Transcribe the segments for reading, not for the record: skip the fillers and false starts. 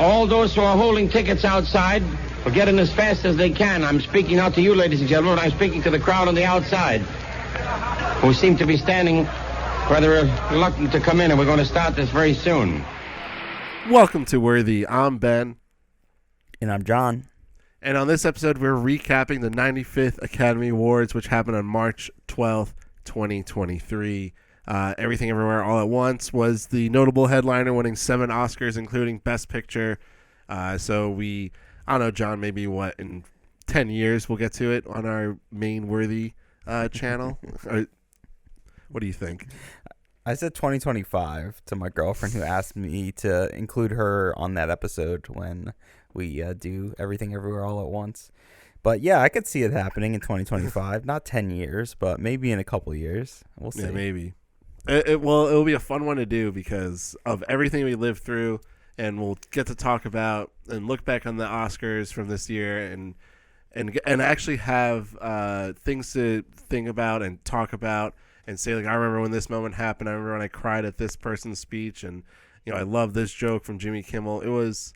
All those who are holding tickets outside will get in as fast as they can. I'm speaking not to you, ladies and gentlemen, but I'm speaking to the crowd on the outside, who seem to be standing rather reluctant to come in, and we're going to start this very soon. Welcome to Worthy. I'm Ben. And I'm John. And on this episode, we're recapping the 95th Academy Awards, which happened on March 12th, 2023. Everything Everywhere All at Once was the notable headliner, winning 7 Oscars, including Best Picture. I don't know, John, maybe in 10 years we'll get to it on our main Worthy channel? What do you think? I said 2025 to my girlfriend, who asked me to include her on that episode when we do Everything Everywhere All at Once. But yeah, I could see it happening in 2025. Not 10 years, but maybe in a couple years. We'll see. Yeah, maybe. It'll be a fun one to do because of everything we lived through, and we'll get to talk about and look back on the Oscars from this year and actually have things to think about and talk about and say, like, I remember when this moment happened. I remember when I cried at this person's speech, and I love this joke from Jimmy Kimmel. It was,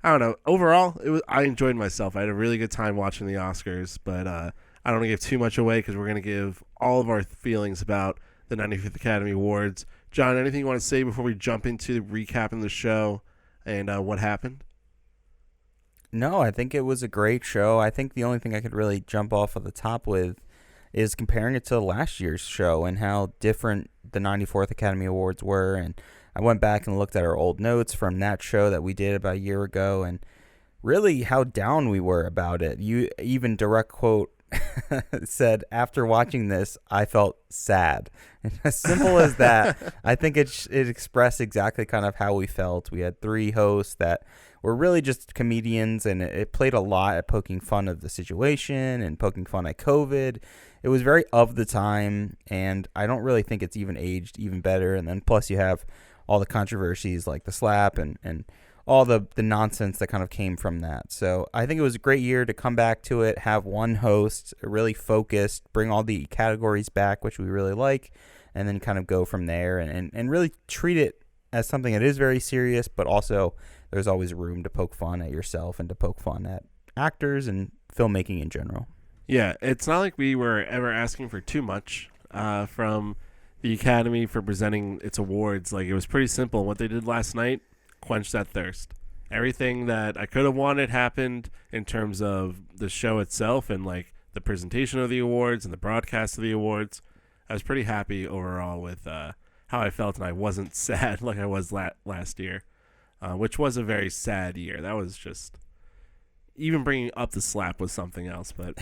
I don't know. Overall, I enjoyed myself. I had a really good time watching the Oscars, but I don't want to give too much away because we're going to give all of our feelings about the 95th Academy Awards. John, anything you want to say before we jump into recapping the show and what happened? No, I think it was a great show. I think the only thing I could really jump off of the top with is comparing it to last year's show and how different the 94th Academy Awards were. And I went back and looked at our old notes from that show that we did about a year ago, and really how down we were about it. You even direct quote said, after watching this, I felt sad. And as simple as that, I think it expressed exactly kind of how we felt. We had 3 hosts that were really just comedians, and it played a lot at poking fun of the situation and poking fun at COVID. It was very of the time, and I don't really think it's even aged even better. And then plus you have all the controversies like the slap and all the nonsense that kind of came from that. So I think it was a great year to come back to it, have one host, really focused, bring all the categories back, which we really like, and then kind of go from there and really treat it as something that is very serious, but also there's always room to poke fun at yourself and to poke fun at actors and filmmaking in general. Yeah, it's not like we were ever asking for too much from the Academy for presenting its awards. Like, it was pretty simple. What they did last night, quench that thirst. Everything that I could have wanted happened in terms of the show itself and like the presentation of the awards and the broadcast of the awards. I was pretty happy overall with how I felt, and I wasn't sad like I was last year, which was a very sad year. That was just, even bringing up the slap was something else, but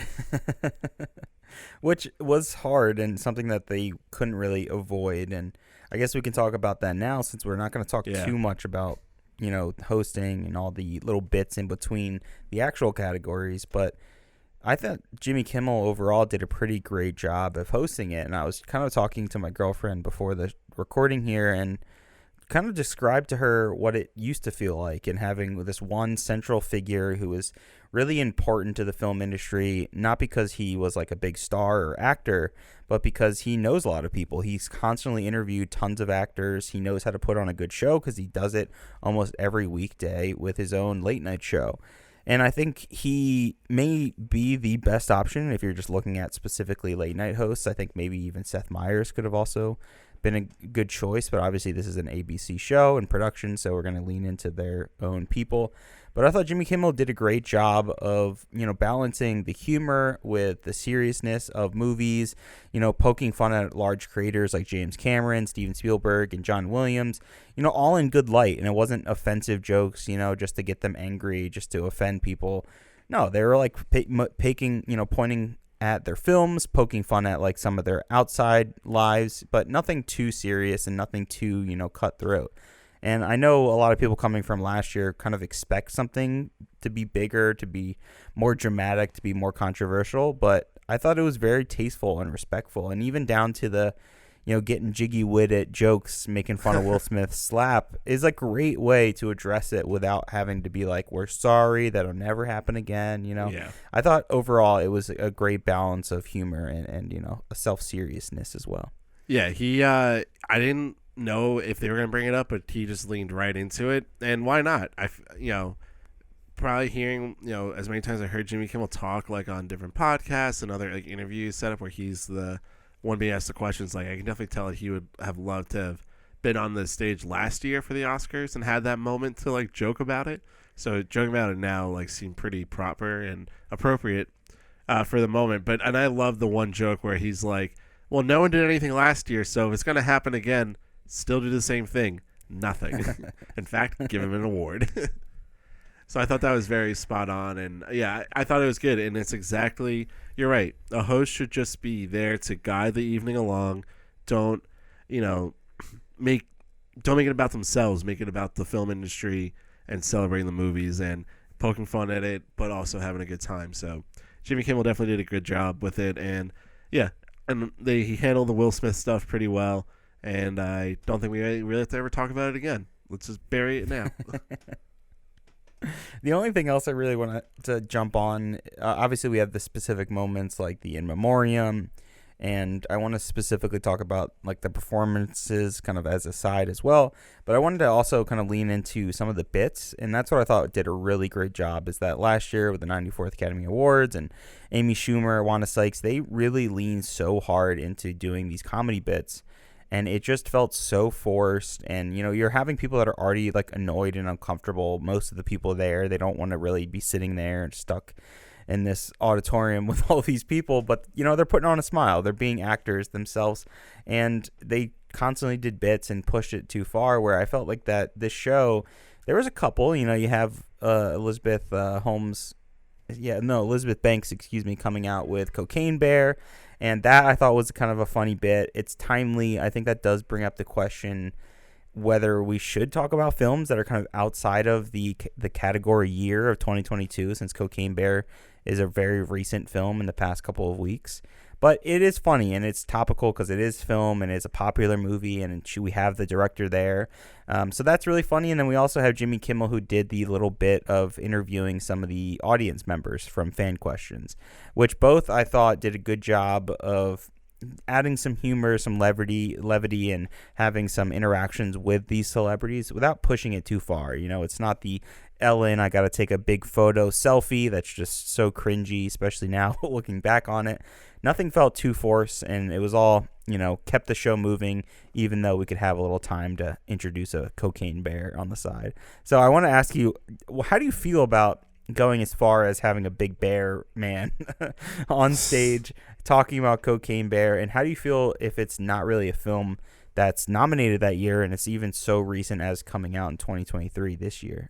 which was hard and something that they couldn't really avoid. And I guess we can talk about that now, since we're not going to talk too much about hosting and all the little bits in between the actual categories. But I thought Jimmy Kimmel overall did a pretty great job of hosting it. And I was kind of talking to my girlfriend before the recording here and kind of described to her what it used to feel like, and having this one central figure who was really important to the film industry, not because he was like a big star or actor, but because he knows a lot of people. He's constantly interviewed tons of actors. He knows how to put on a good show because he does it almost every weekday with his own late night show. And I think he may be the best option if you're just looking at specifically late night hosts. I think maybe even Seth Meyers could have also been a good choice, but obviously this is an ABC show and production, so we're going to lean into their own people. But I thought Jimmy Kimmel did a great job of, balancing the humor with the seriousness of movies, poking fun at large creators like James Cameron, Steven Spielberg, and John Williams, all in good light. And it wasn't offensive jokes, just to get them angry, just to offend people. No, they were like pointing at their films, poking fun at like some of their outside lives, but nothing too serious and nothing too, cutthroat. And I know a lot of people coming from last year kind of expect something to be bigger, to be more dramatic, to be more controversial, but I thought it was very tasteful and respectful, and even down to the, getting jiggy-witted jokes, making fun of Will Smith's slap is a great way to address it without having to be like, we're sorry, that'll never happen again, Yeah. I thought overall it was a great balance of humor and a self-seriousness as well. Yeah, I didn't know if they were going to bring it up, but he just leaned right into it. And why not? Probably hearing, as many times I heard Jimmy Kimmel talk like on different podcasts and other like interviews set up where he's the one being asked the questions, like I can definitely tell that he would have loved to have been on the stage last year for the Oscars and had that moment to like joke about it. So joking about it now like seemed pretty proper and appropriate for the moment. And I love the one joke where he's like, well, no one did anything last year, so if it's going to happen again, still do the same thing. Nothing. In fact, give him an award. So I thought that was very spot on. And yeah, I thought it was good. And it's exactly, you're right. A host should just be there to guide the evening along. Don't make it about themselves. Make it about the film industry and celebrating the movies and poking fun at it, but also having a good time. So Jimmy Kimmel definitely did a good job with it. And yeah, and he handled the Will Smith stuff pretty well. And I don't think we really have to ever talk about it again. Let's just bury it now. The only thing else I really want to jump on, obviously we have the specific moments like the In Memoriam, and I want to specifically talk about like the performances kind of as a side as well. But I wanted to also kind of lean into some of the bits, and that's what I thought did a really great job, is that last year with the 94th Academy Awards and Amy Schumer, Wanda Sykes, they really leaned so hard into doing these comedy bits. And it just felt so forced. And, you're having people that are already, like, annoyed and uncomfortable. Most of the people there, they don't want to really be sitting there and stuck in this auditorium with all these people. But, they're putting on a smile. They're being actors themselves. And they constantly did bits and pushed it too far, where I felt like that this show, there was a couple. You have Elizabeth Banks, coming out with Cocaine Bear. And that I thought was kind of a funny bit. It's timely. I think that does bring up the question whether we should talk about films that are kind of outside of the category year of 2022, since Cocaine Bear is a very recent film in the past couple of weeks. But it is funny and it's topical because it is film and it's a popular movie, and we have the director there. So that's really funny. And then we also have Jimmy Kimmel, who did the little bit of interviewing some of the audience members from fan questions, which both I thought did a good job of adding some humor, some levity, and having some interactions with these celebrities without pushing it too far. It's not the Ellen, I got to take a big photo selfie that's just so cringy, especially now looking back on it. Nothing felt too forced, and it was all, kept the show moving, even though we could have a little time to introduce a Cocaine Bear on the side. So I want to ask you, how do you feel about going as far as having a big bear man on stage talking about Cocaine Bear? And how do you feel if it's not really a film that's nominated that year and it's even so recent as coming out in 2023 this year?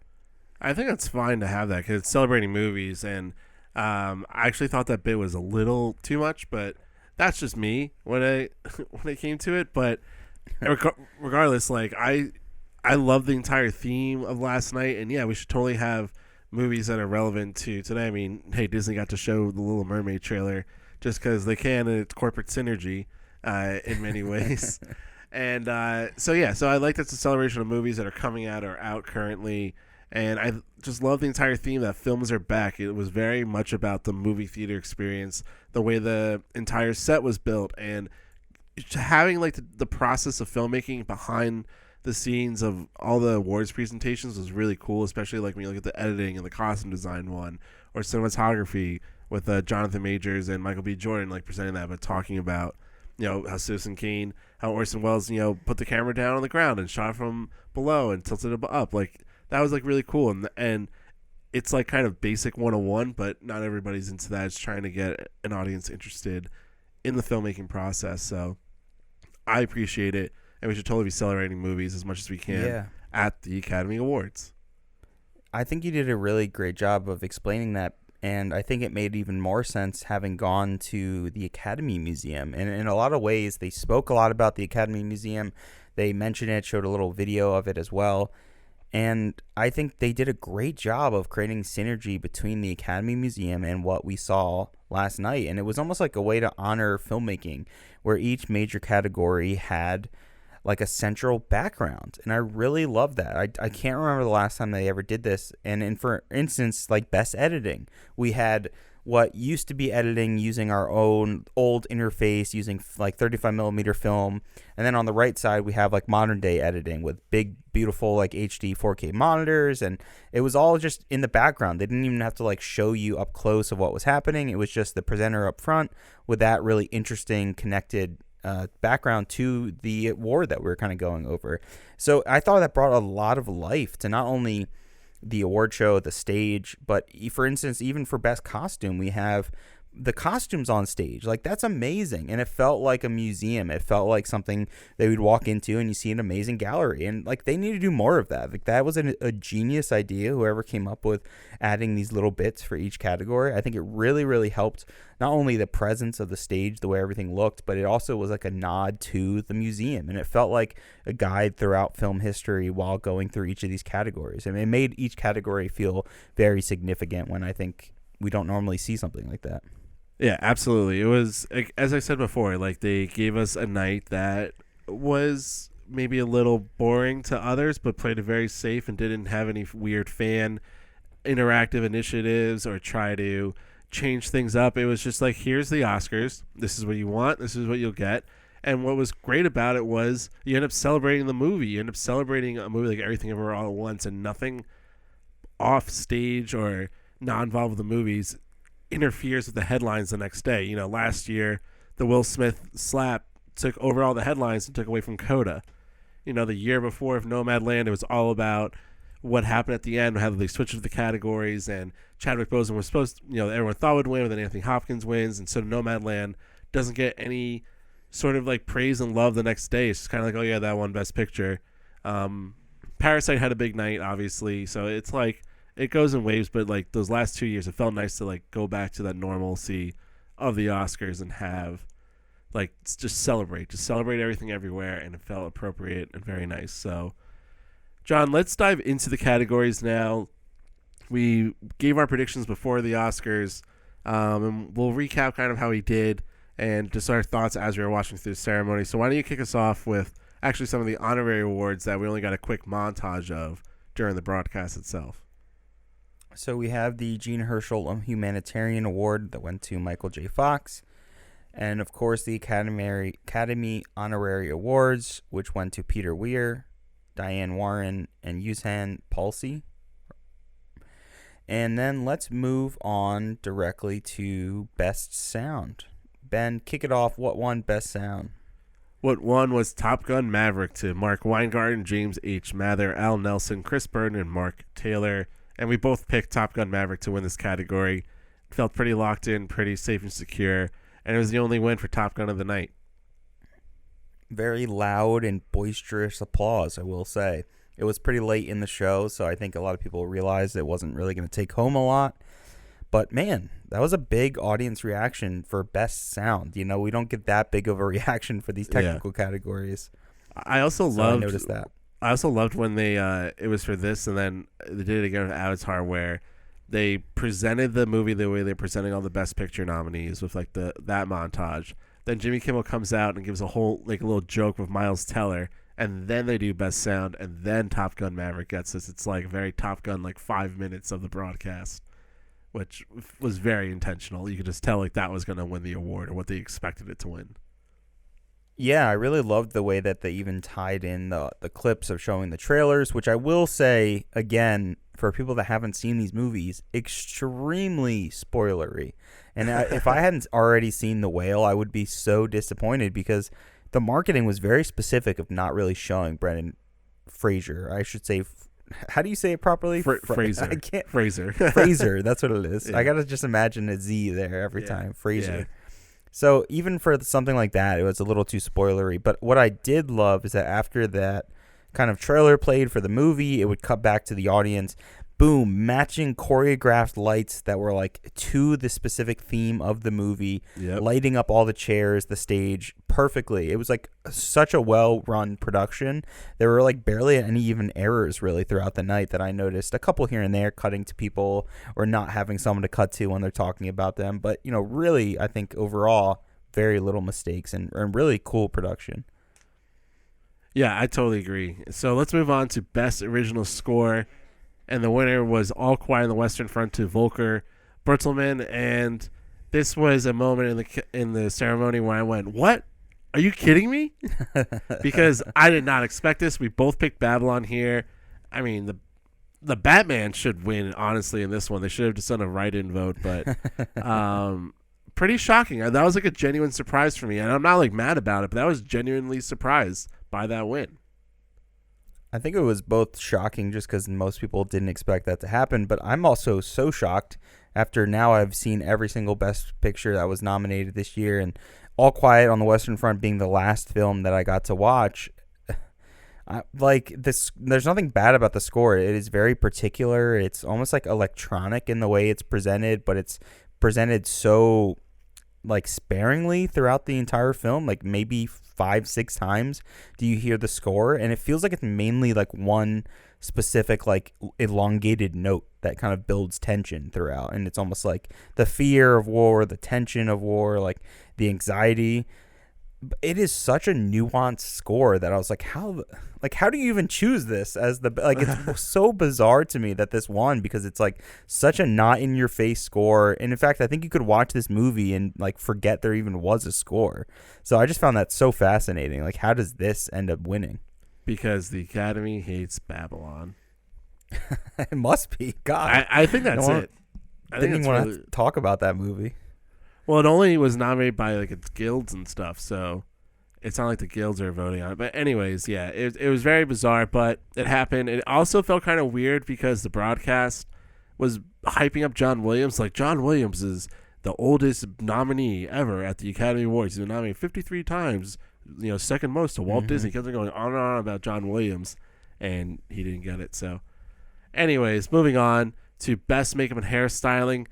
I think it's fine to have that because it's celebrating movies, and I actually thought that bit was a little too much, but that's just me when it came to it. But regardless, like I love the entire theme of last night, and yeah, we should totally have movies that are relevant to today. I mean, hey, Disney got to show the Little Mermaid trailer just because they can, and it's corporate synergy in many ways. And so I like that's a celebration of movies that are coming out or out currently. And I just love the entire theme that films are back. It was very much about the movie theater experience, the way the entire set was built, and having like the process of filmmaking behind the scenes of all the awards presentations was really cool, especially like when you look at the editing and the costume design one, or cinematography with Jonathan Majors and Michael B. Jordan like presenting that, but talking about how Citizen Kane, how Orson Welles put the camera down on the ground and shot from below and tilted it up. Like that was like really cool, and it's like kind of basic 101, but not everybody's into that. It's trying to get an audience interested in the filmmaking process. So I appreciate it, and we should totally be celebrating movies as much as we can at the Academy Awards. I think you did a really great job of explaining that, and I think it made even more sense having gone to the Academy Museum. And in a lot of ways, they spoke a lot about the Academy Museum. They mentioned it, showed a little video of it as well. And I think they did a great job of creating synergy between the Academy Museum and what we saw last night. And it was almost like a way to honor filmmaking, where each major category had like a central background. And I really love that. I can't remember the last time they ever did this. And for instance, like best editing, we had what used to be editing using our own old interface using like 35 millimeter film, and then on the right side we have like modern day editing with big beautiful like HD 4K monitors, and it was all just in the background. They didn't even have to like show you up close of what was happening. It was just the presenter up front with that really interesting connected background to the award that we were kind of going over. So I thought that brought a lot of life to not only the award show, the stage, but for instance, even for best costume, we have the costumes on stage. Like, that's amazing. And it felt like a museum. It felt like something that we'd walk into and you see an amazing gallery. And like, they need to do more of that. Like, that was a genius idea, whoever came up with adding these little bits for each category. I think it really, really helped not only the presence of the stage, the way everything looked, but it also was like a nod to the museum. And it felt like a guide throughout film history while going through each of these categories. I mean, it made each category feel very significant when I think we don't normally see something like that. Yeah, absolutely. It was, as I said before, like, they gave us a night that was maybe a little boring to others, but played it very safe and didn't have any weird fan interactive initiatives or try to change things up. It was just like, here's the Oscars. This is what you want. This is what you'll get. And what was great about it was you end up celebrating the movie. You end up celebrating a movie like Everything Everywhere All at Once, and nothing off stage or not involved with the movies interferes with the headlines the next day. You know, last year the Will Smith slap took over all the headlines and took away from Coda. You know, the year before of Nomadland, it was all about what happened at the end, how they switched the categories, and Chadwick Boseman was supposed to, you know, everyone thought would win, but then Anthony Hopkins wins, and so Nomadland doesn't get any sort of like praise and love the next day. It's just kind of like, oh yeah, that won Best Picture. Parasite had a big night, obviously, so it's like, it goes in waves, but like those last 2 years, it felt nice to like go back to that normalcy of the Oscars and have like just celebrate everything everywhere, and it felt appropriate and very nice. So, John, let's dive into the categories now. We gave our predictions before the Oscars, and we'll recap kind of how he did and just our thoughts as we were watching through the ceremony. So why don't you kick us off with actually some of the honorary awards that we only got a quick montage of during the broadcast itself. So we have the Gene Herschel Humanitarian Award that went to Michael J. Fox. And, of course, the Academy Honorary Awards, which went to Peter Weir, Diane Warren, and Yuzhan Palsy. And then let's move on directly to Best Sound. Ben, kick it off. What won Best Sound? What won was Top Gun Maverick to Mark Weingarten, James H. Mather, Al Nelson, Chris Burton, and Mark Taylor. And we both picked Top Gun Maverick to win this category. It felt pretty locked in, pretty safe and secure, and it was the only win for Top Gun of the night. Very loud and boisterous applause, I will say. It was pretty late in the show, so I think a lot of people realized it wasn't really going to take home a lot. But, man, that was a big audience reaction for Best Sound. You know, we don't get that big of a reaction for these technical categories. I noticed that. I also loved when they it was for this, and then they did it again with Avatar, where they presented the movie the way they're presenting all the Best Picture nominees with like that montage. Then Jimmy Kimmel comes out and gives a whole like a little joke with Miles Teller, and then they do Best Sound, and then Top Gun Maverick gets this. It's like very Top Gun, like 5 minutes of the broadcast, which was very intentional. You could just tell like that was going to win the award or what they expected it to win. Yeah, I really loved the way that they even tied in the clips of showing the trailers, which I will say, again, for people that haven't seen these movies, extremely spoilery. And if I hadn't already seen The Whale, I would be so disappointed because the marketing was very specific of not really showing Brendan Fraser. I should say, how do you say it properly? Fraser. I can't. Fraser. Fraser, that's what it is. Yeah. I got to just imagine a Z there every time. Fraser. Yeah. So even for something like that, it was a little too spoilery. But what I did love is that after that kind of trailer played for the movie, it would cut back to the audience. Boom, matching choreographed lights that were like to the specific theme of the movie, lighting up all the chairs, the stage perfectly. It was like such a well-run production. There were like barely any even errors really throughout the night that I noticed. A couple here and there cutting to people or not having someone to cut to when they're talking about them. But, you know, really, I think overall, very little mistakes and really cool production. Yeah, I totally agree. So let's move on to Best Original Score. And the winner was All Quiet on the Western Front to Volker Bertelman, and this was a moment in the ceremony where I went, "What? Are you kidding me?" Because I did not expect this. We both picked Babylon here. I mean, the Batman should win, honestly, in this one. They should have just done a write-in vote, but pretty shocking. That was like a genuine surprise for me, and I'm not like mad about it, but I was genuinely surprised by that win. I think it was both shocking just because most people didn't expect that to happen, but I'm also so shocked after now I've seen every single Best Picture that was nominated this year, and All Quiet on the Western Front being the last film that I got to watch. There's nothing bad about the score. It is very particular. It's almost like electronic in the way it's presented, but it's presented so like sparingly throughout the entire film. Like maybe 5-6 times do you hear the score, and it feels like it's mainly like one specific like elongated note that kind of builds tension throughout, and it's almost like the fear of war, the tension of war, like the anxiety. It is such a nuanced score that I was like, how do you even choose this as the, like, it's so bizarre to me that this won, because it's like such a not in your face score. And in fact, I think you could watch this movie and like forget there even was a score. So I just found that so fascinating. Like, how does this end up winning? Because the Academy hates Babylon. It must be. God, I think that's it. I didn't even want to talk about that movie. Well, it only was nominated by like its guilds and stuff, so it's not like the guilds are voting on it. But anyways, yeah, it was very bizarre, but it happened. It also felt kind of weird because the broadcast was hyping up John Williams. Like, John Williams is the oldest nominee ever at the Academy Awards. He's been nominated 53 times, second most to Walt Disney. He kept going on and on about John Williams, and he didn't get it. So anyways, moving on to Best Makeup and Hairstyling.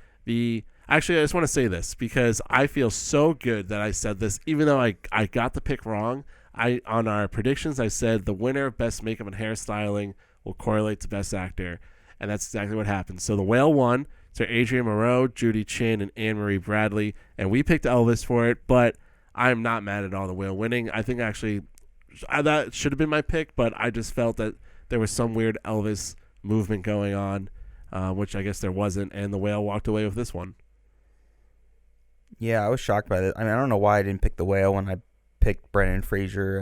Actually, I just want to say this because I feel so good that I said this, even though I got the pick wrong. On our predictions, I said the winner of Best Makeup and Hairstyling will correlate to Best Actor, and that's exactly what happened. So The Whale won. So Adrienne Moreau, Judy Chin, and Anne-Marie Bradley, and we picked Elvis for it, but I'm not mad at all The Whale winning. I think actually that should have been my pick, but I just felt that there was some weird Elvis movement going on, which I guess there wasn't, and The Whale walked away with this one. Yeah, I was shocked by that. I mean, I don't know why I didn't pick The Whale when I picked Brendan Fraser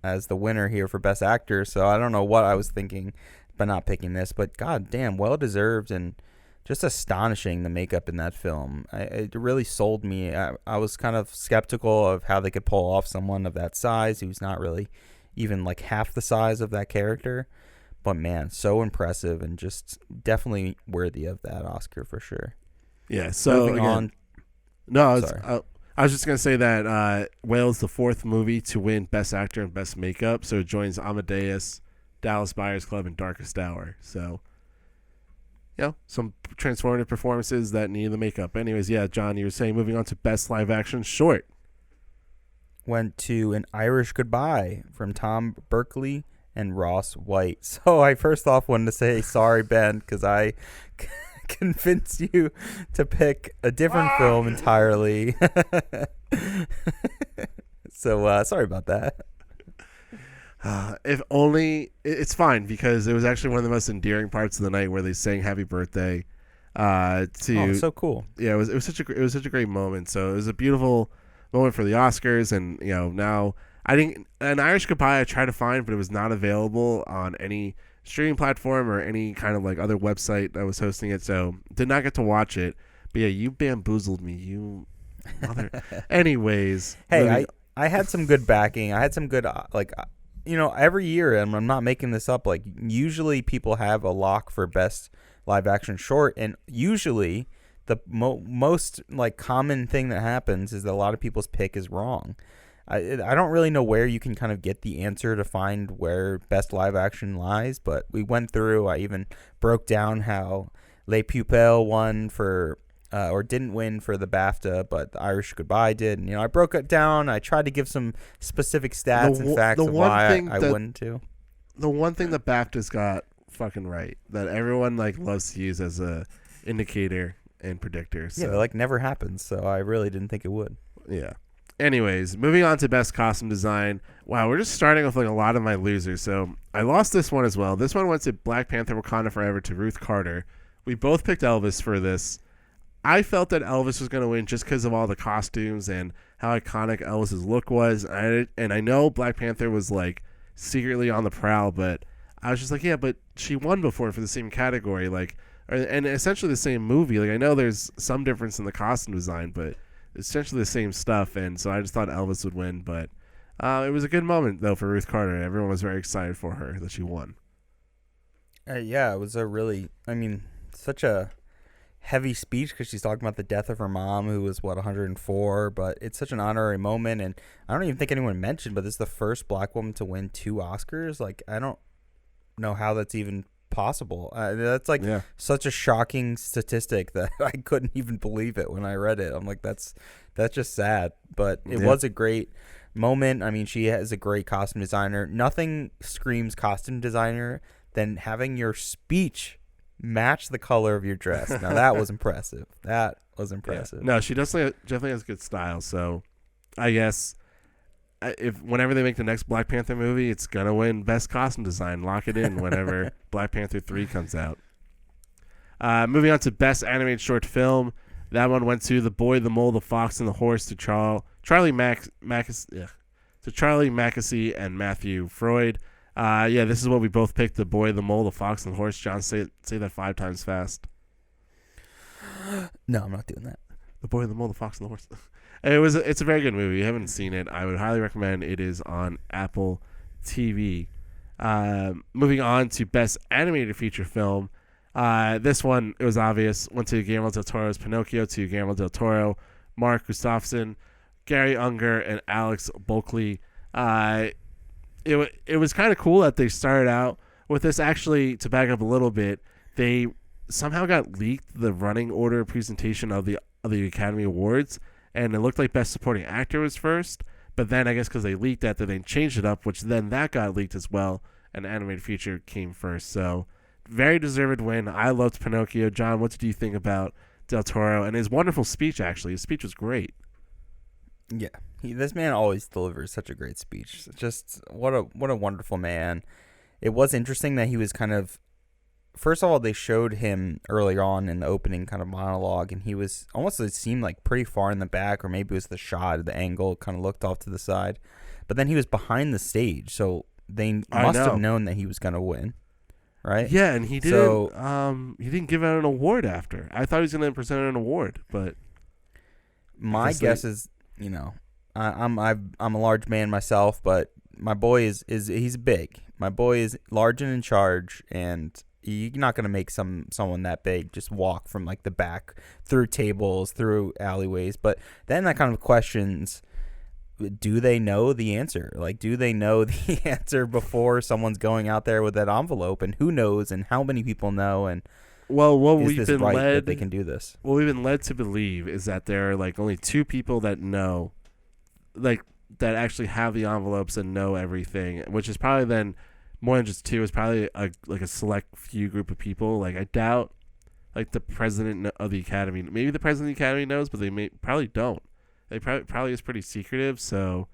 as the winner here for Best Actor. So I don't know what I was thinking by not picking this. But god damn, well deserved and just astonishing, the makeup in that film. It really sold me. I was kind of skeptical of how they could pull off someone of that size who's not really even like half the size of that character. But man, so impressive and just definitely worthy of that Oscar for sure. Yeah. So moving on. No, I was just going to say that Whale is the fourth movie to win Best Actor and Best Makeup. So it joins Amadeus, Dallas Buyers Club, and Darkest Hour. So, some transformative performances that need the makeup. Anyways, yeah, John, you were saying moving on to Best Live Action Short. Went to An Irish Goodbye from Tom Berkeley and Ross White. So I first off wanted to say sorry, Ben, because I convince you to pick a different film entirely. So sorry about that. If only it's fine, because it was actually one of the most endearing parts of the night where they sang "Happy Birthday." So cool. Yeah, it was such a great moment. So it was a beautiful moment for the Oscars, and now I think An Irish Goodbye I tried to find, but it was not available on any streaming platform or any kind of like other website that was hosting it, so did not get to watch it. But yeah, you bamboozled me, you mother. Anyways, hey, I had some good backing. I had some good every year, and I'm not making this up, like usually people have a lock for Best Live Action Short, and usually the most like common thing that happens is that a lot of people's pick is wrong. I don't really know where you can kind of get the answer to find where Best Live Action lies, but we went through. I even broke down how Les Pupilles won for or didn't win for the BAFTA, but The Irish Goodbye did. And, I broke it down. I tried to give some specific stats and facts of why I wouldn't too. The one thing the BAFTA's got fucking right that everyone like loves to use as a indicator and predictor. So. Yeah, it never happens. So I really didn't think it would. Yeah. Anyways, moving on to Best Costume Design. Wow, we're just starting with like a lot of my losers. So I lost this one as well. This one went to Black Panther Wakanda Forever to Ruth Carter. We both picked Elvis for this. I felt that Elvis was going to win just because of all the costumes and how iconic Elvis's look was. And I know Black Panther was like secretly on the prowl, but I was just like, yeah, but she won before for the same category, like, and essentially the same movie. Like, I know there's some difference in the costume design, but essentially the same stuff. And so I just thought Elvis would win, but it was a good moment though for Ruth Carter. Everyone was very excited for her that she won. Yeah, it was such a heavy speech because she's talking about the death of her mom, who was 104. But it's such an honorary moment, and I don't even think anyone mentioned, but this is the first black woman to win 2 Oscars. Like, I don't know how that's even possible. That's like such a shocking statistic that I couldn't even believe it when I read it. I'm like, that's just sad. But it was a great moment. I mean, she is a great costume designer. Nothing screams costume designer than having your speech match the color of your dress. Now that was impressive. That was impressive. Yeah. No, she definitely has good style. So I guess if whenever they make the next Black Panther movie, it's gonna win Best Costume Design. Lock it in whenever Black Panther 3 comes out. Moving on to Best Animated Short Film. That one went to The Boy, the Mole, the Fox, and the Horse to Charlie Mackesy and Matthew Freud. This is what we both picked: The Boy, the Mole, the Fox, and the Horse. John, say that 5 times fast. No, I'm not doing that. The Boy, the Mole, the Fox, and the Horse. It's a very good movie. If you haven't seen it, I would highly recommend. It is on Apple TV. Moving on to Best Animated Feature Film. This one, it was obvious, went to Guillermo del Toro's Pinocchio, to Guillermo del Toro, Mark Gustafson, Gary Unger, and Alex Bulkley. It was kind of cool that they started out with this. Actually, to back up a little bit, they somehow got leaked the running order presentation of the Academy Awards, and it looked like Best Supporting Actor was first, but then I guess because they leaked that, they changed it up, which then that got leaked as well, and Animated Feature came first. So very deserved win. I loved Pinocchio. John, what did you think about Del Toro and his wonderful speech? Actually, his speech was great. Yeah, this man always delivers such a great speech. Just what a wonderful man. It was interesting that he was kind of, first of all, they showed him earlier on in the opening kind of monologue, and he was almost, it seemed like pretty far in the back, or maybe it was the shot, the angle kind of looked off to the side. But then he was behind the stage, so they must have known that he was going to win, right? Yeah, and he didn't give out an award after. I thought he was going to present an award, but my guess is, I'm a large man myself, but my boy is he's big. My boy is large and in charge, and you're not gonna make someone that big just walk from like the back through tables, through alleyways. But then that kind of questions: do they know the answer? Like, do they know the answer before someone's going out there with that envelope? And who knows? And how many people know? And well, what is we've this been right led that they can do this? What we've been led to believe is that there are like only 2 people that know, like, that actually have the envelopes and know everything, which is probably then more than just 2. It's probably a select few group of people. Like, I doubt like the president of the Academy. Maybe the president of the Academy knows, but they probably don't. They probably is pretty secretive. So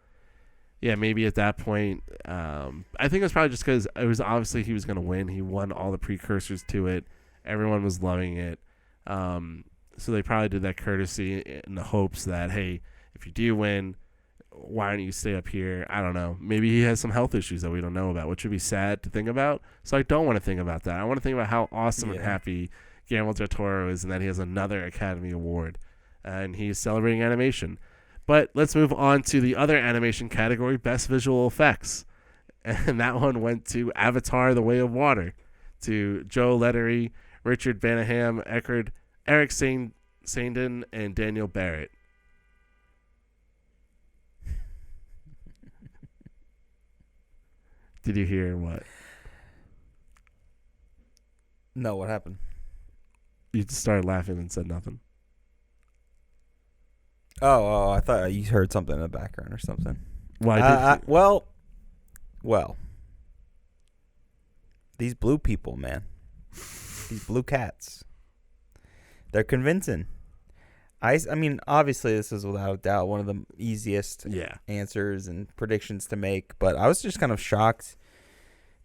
yeah, maybe at that point, I think it was probably just because it was obviously he was going to win. He won all the precursors to it. Everyone was loving it. So they probably did that courtesy in the hopes that, hey, if you do win, why don't you stay up here? I don't know. Maybe he has some health issues that we don't know about, which would be sad to think about. So I don't want to think about that. I want to think about how awesome and happy Guillermo del Toro is, and that he has another Academy Award, and he's celebrating animation. But let's move on to the other animation category, Best Visual Effects. And that one went to Avatar: The Way of Water, to Joe Lettery, Richard Banaham, Eric Sandin, and Daniel Barrett. Did you hear what? No, what happened? You just started laughing and said nothing. Oh, I thought you heard something in the background or something. Why did you? Well. These blue people, man. These blue cats. They're convincing. I mean, obviously, this is without a doubt one of the easiest answers and predictions to make. But I was just kind of shocked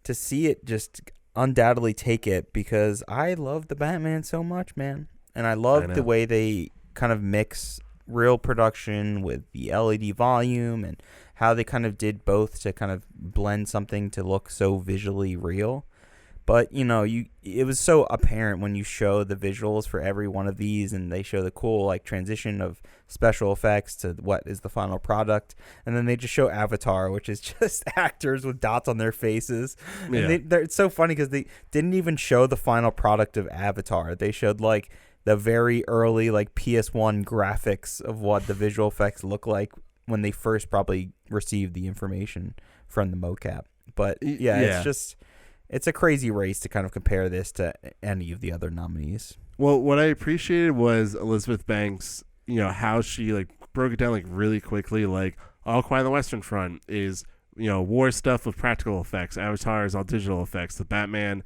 to see it just undoubtedly take it, because I love the Batman so much, man. And I love the way they kind of mix real production with the LED volume and how they kind of did both to kind of blend something to look so visually real. But, it was so apparent when you show the visuals for every one of these, and they show the cool, like, transition of special effects to what is the final product. And then they just show Avatar, which is just actors with dots on their faces. Yeah. And it's so funny because they didn't even show the final product of Avatar. They showed, like, the very early, like, PS1 graphics of what the visual effects look like when they first probably received the information from the mocap. But, yeah. It's a crazy race to kind of compare this to any of the other nominees. Well, what I appreciated was Elizabeth Banks, how she like broke it down like really quickly. Like All Quiet on the Western Front is, war stuff with practical effects. Avatar is all digital effects. The Batman,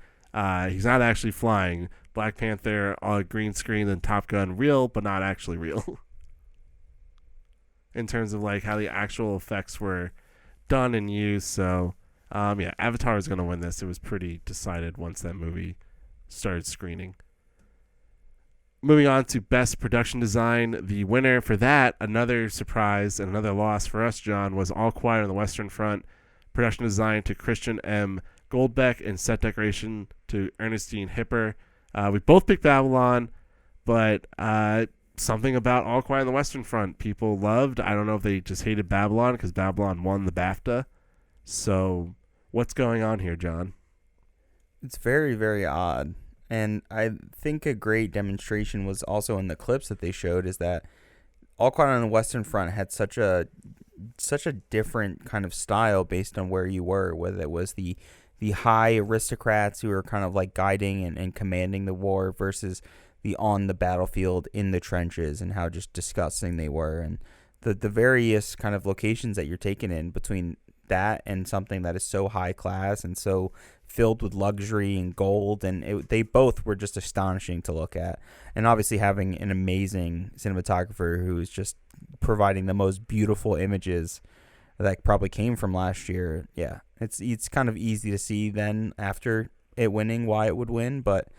he's not actually flying. Black Panther, all green screen, and Top Gun, real but not actually real. In terms of like how the actual effects were done and used. So. Avatar is going to win this. It was pretty decided once that movie started screening. Moving on to Best Production Design. The winner for that, another surprise and another loss for us, John, was All Quiet on the Western Front. Production design to Christian M. Goldbeck and set decoration to Ernestine Hipper. We both picked Babylon, but something about All Quiet on the Western Front people loved. I don't know if they just hated Babylon because Babylon won the BAFTA. So... what's going on here, John? It's very, very odd. And I think a great demonstration was also in the clips that they showed is that All Quiet on the Western Front had such a different kind of style based on where you were, whether it was the high aristocrats who were kind of like guiding and commanding the war versus the on the battlefield in the trenches and how just disgusting they were. And the various kind of locations that you're taken in between that and something that is so high class and so filled with luxury and gold, and they both were just astonishing to look at. And obviously having an amazing cinematographer who is just providing the most beautiful images that probably came from last year. Yeah, it's kind of easy to see then after it winning why it would win, but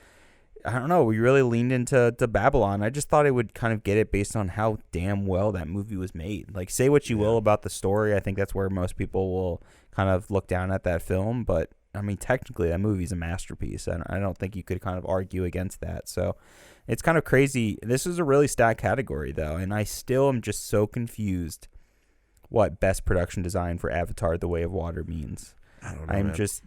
I don't know. We really leaned into Babylon. I just thought it would kind of get it based on how damn well that movie was made. Like, say what you will about the story. I think that's where most people will kind of look down at that film. But, I mean, technically, that movie's a masterpiece. I don't think you could kind of argue against that. So, it's kind of crazy. This is a really stacked category, though. And I still am just so confused what best production design for Avatar: The Way of Water means. I don't know, I'm just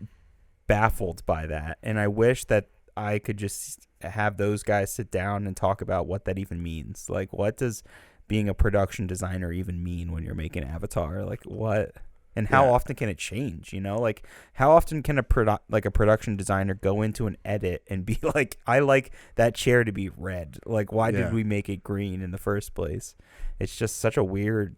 baffled by that. And I wish that I could just have those guys sit down and talk about what that even means. Like, what does being a production designer even mean when you're making Avatar? Like, what? And how often can it change? Like, how often can a production designer go into an edit and be like, I like that chair to be red. Like, why did we make it green in the first place? It's just such a weird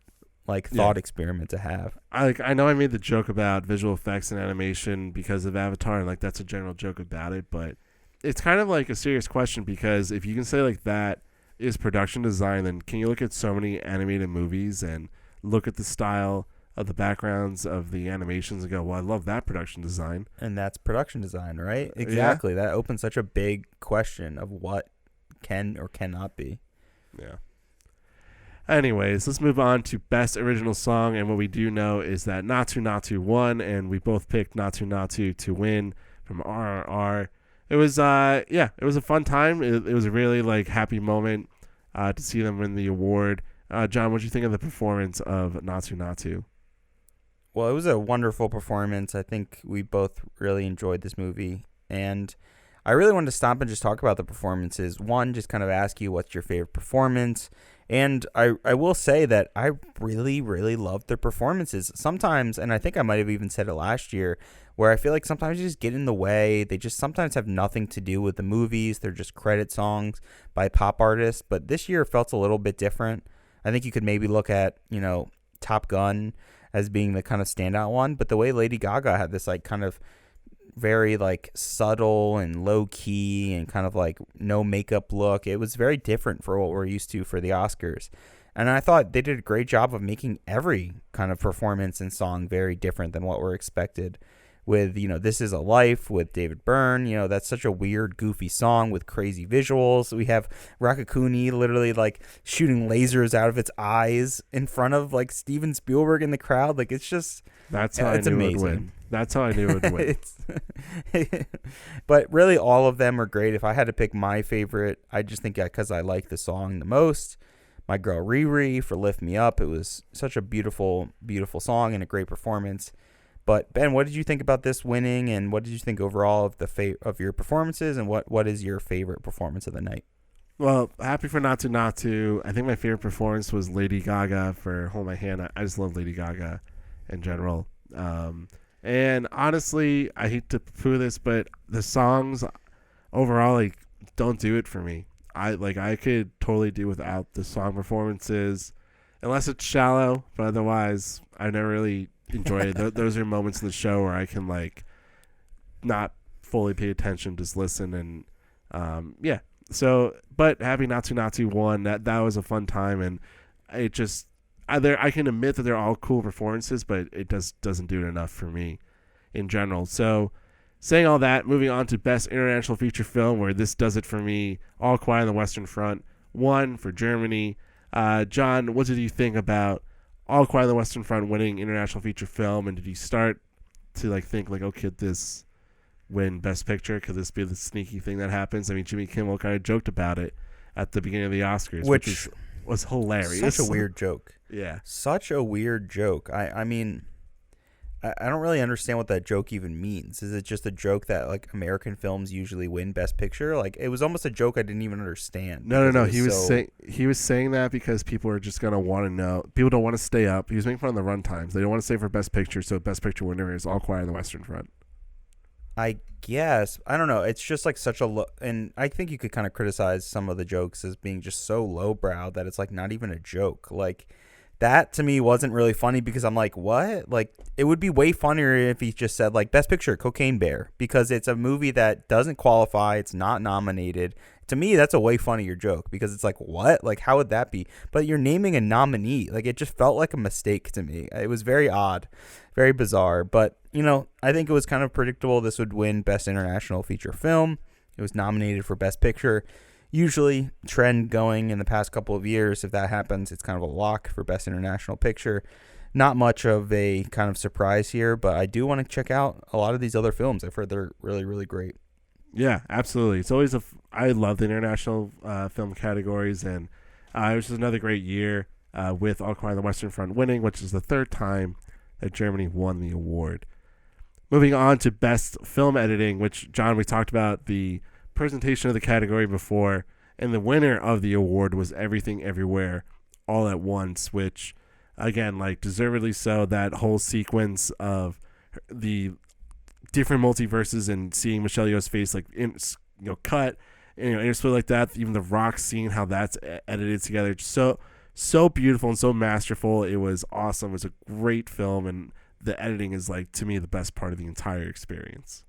thought experiment to have. I know I made the joke about visual effects and animation because of Avatar, and that's a general joke about it, but it's kind of like a serious question, because if you can say like that is production design, then can you look at so many animated movies and look at the style of the backgrounds of the animations and go, well, I love that production design. And that's production design, right? Exactly. Yeah. That opens such a big question of what can or cannot be. Yeah. Anyways, let's move on to Best Original Song. And what we do know is that Natu Natu won, and we both picked Natu Natu to win from RRR. It was, it was a fun time. It was a really, happy moment to see them win the award. John, what did you think of the performance of Natu Natu? Well, it was a wonderful performance. I think we both really enjoyed this movie. And I really wanted to stop and just talk about the performances. One, just kind of ask you what's your favorite performance. And I will say that I really, really loved their performances. Sometimes, and I think I might have even said it last year, where I feel like sometimes you just get in the way. They just sometimes have nothing to do with the movies. They're just credit songs by pop artists. But this year felt a little bit different. I think you could maybe look at, Top Gun as being the kind of standout one. But the way Lady Gaga had this kind of very subtle and low key and kind of no makeup look, it was very different for what we're used to for the Oscars. And I thought they did a great job of making every kind of performance and song very different than what we're expected. with, This Is a Life with David Byrne. That's such a weird, goofy song with crazy visuals. We have Rakakuni literally like shooting lasers out of its eyes in front of like Steven Spielberg in the crowd. Like it's just that's how I knew it would win. That's how I knew it would win. But really, all of them are great. If I had to pick my favorite, I just think because I like the song the most. My Girl Riri for Lift Me Up. It was such a beautiful, beautiful song and a great performance. But Ben, what did you think about this winning, and what did you think overall of of your performances, and what is your favorite performance of the night? Well, happy for Not To. I think my favorite performance was Lady Gaga for Hold My Hand. I just love Lady Gaga in general. And honestly, I hate to poo this, but the songs overall like don't do it for me. I could totally do without the song performances, unless it's shallow. But otherwise, I never really enjoy it. Those are moments in the show where I can like not fully pay attention, just listen, and yeah. So, but having Not To won, that was a fun time, and it just I can admit that they're all cool performances, but it doesn't do it enough for me in general. So. Saying all that, moving on to Best International Feature Film, where this does it for me. All Quiet on the Western Front, won for Germany. John, what did you think about All Quiet on the Western Front winning International Feature Film? And did you start to think oh, could this win Best Picture? Could this be the sneaky thing that happens? I mean, Jimmy Kimmel kind of joked about it at the beginning of the Oscars, which was hilarious. Such a weird joke. Yeah. Such a weird joke. I mean... I don't really understand what that joke even means. Is it just a joke that like American films usually win Best Picture? Like it was almost a joke I didn't even understand. No. He was saying that because people are just gonna want to know. People don't want to stay up. He was making fun of the run times. They don't want to stay for Best Picture, so Best Picture winner is All Quiet on the Western Front. I guess I don't know. It's just like such a low, and I think you could kind of criticize some of the jokes as being just so lowbrow that it's like not even a joke. Like. That to me wasn't really funny because I'm like, what? Like, it would be way funnier if he just said like Best Picture, Cocaine Bear, because it's a movie that doesn't qualify. It's not nominated. To me, that's a way funnier joke because it's like, what? Like, how would that be? But you're naming a nominee. Like, it just felt like a mistake to me. It was very odd, very bizarre. But, I think it was kind of predictable this would win Best International Feature Film. It was nominated for Best Picture. Usually, trend going in the past couple of years, if that happens, it's kind of a lock for Best International Picture. Not much of a kind of surprise here, but I do want to check out a lot of these other films. I've heard they're really, really great. Yeah, absolutely. It's always I love the international film categories, and it was just another great year with All Quiet on the Western Front winning, which is the third time that Germany won the award. Moving on to Best Film Editing, which, John, we talked about the presentation of the category before, and the winner of the award was Everything Everywhere All at Once, which again, like, deservedly so. That whole sequence of the different multiverses and seeing Michelle Yeoh's face like cut, intersplit like that, even the rock scene, how that's edited together, so beautiful and so masterful. It was awesome. It was a great film, and the editing is, like, to me, the best part of the entire experience.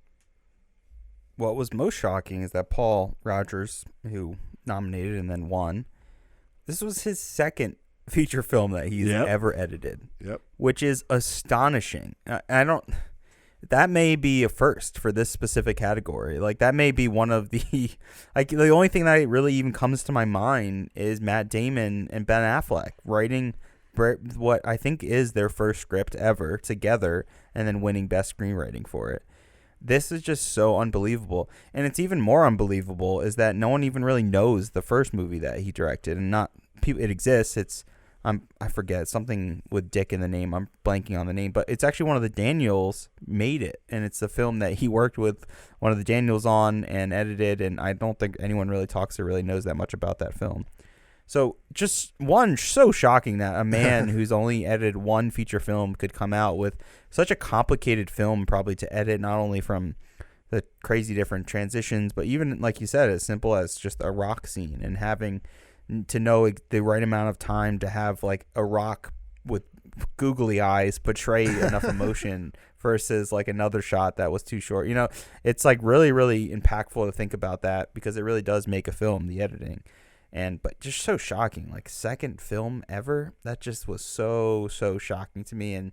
What was most shocking is that Paul Rogers, who nominated and then won, this was his second feature film that he's ever edited. Yep. Which is astonishing. That may be a first for this specific category. Like, that may be one of the, like, the only thing that really even comes to my mind is Matt Damon and Ben Affleck writing what I think is their first script ever together and then winning Best Screenwriting for it. This is just so unbelievable. And it's even more unbelievable is that no one even really knows the first movie that he directed. And not people. It exists. It's I forget, something with Dick in the name. I'm blanking on the name. But it's actually one of the Daniels made it. And it's the film that he worked with one of the Daniels on and edited. And I don't think anyone really talks or really knows that much about that film. So just so shocking that a man who's only edited one feature film could come out with such a complicated film, probably to edit, not only from the crazy different transitions, but even, like you said, as simple as just a rock scene and having to know the right amount of time to have like a rock with googly eyes portray enough emotion versus like another shot that was too short. It's like really, really impactful to think about that because it really does make a film, the editing. But just so shocking, like second film ever. That just was so shocking to me, and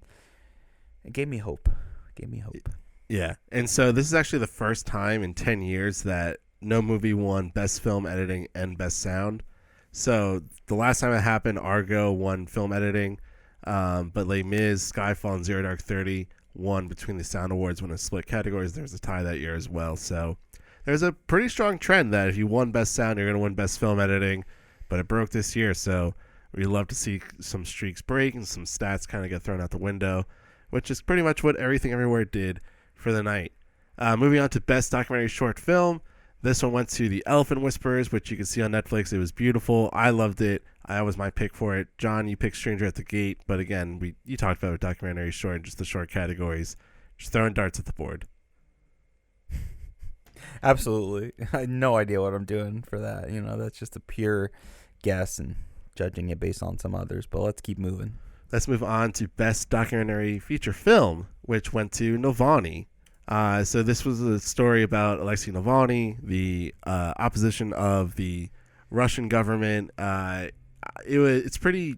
it gave me hope. Yeah, and so this is actually the first time in 10 years that no movie won Best Film Editing and Best Sound. So the last time it happened, Argo won film editing, but Les Mis, Skyfall, and Zero Dark 30 won between the Sound Awards when it split categories. There was a tie that year as well. So there's a pretty strong trend that if you won Best Sound, you're going to win Best Film Editing, but it broke this year. So we love to see some streaks break and some stats kind of get thrown out the window, which is pretty much what Everything Everywhere did for the night. Moving on to Best Documentary Short Film. This one went to The Elephant Whisperers, which you can see on Netflix. It was beautiful. I loved it. That was my pick for it. John, you picked Stranger at the Gate, but again, you talked about documentary short and just the short categories. Just throwing darts at the board. Absolutely. I had no idea what I'm doing for that. That's just a pure guess and judging it based on some others, but let's keep moving. Let's move on to Best Documentary Feature Film, which went to Navalny. So this was a story about Alexei Navalny, the opposition of the Russian government. It's pretty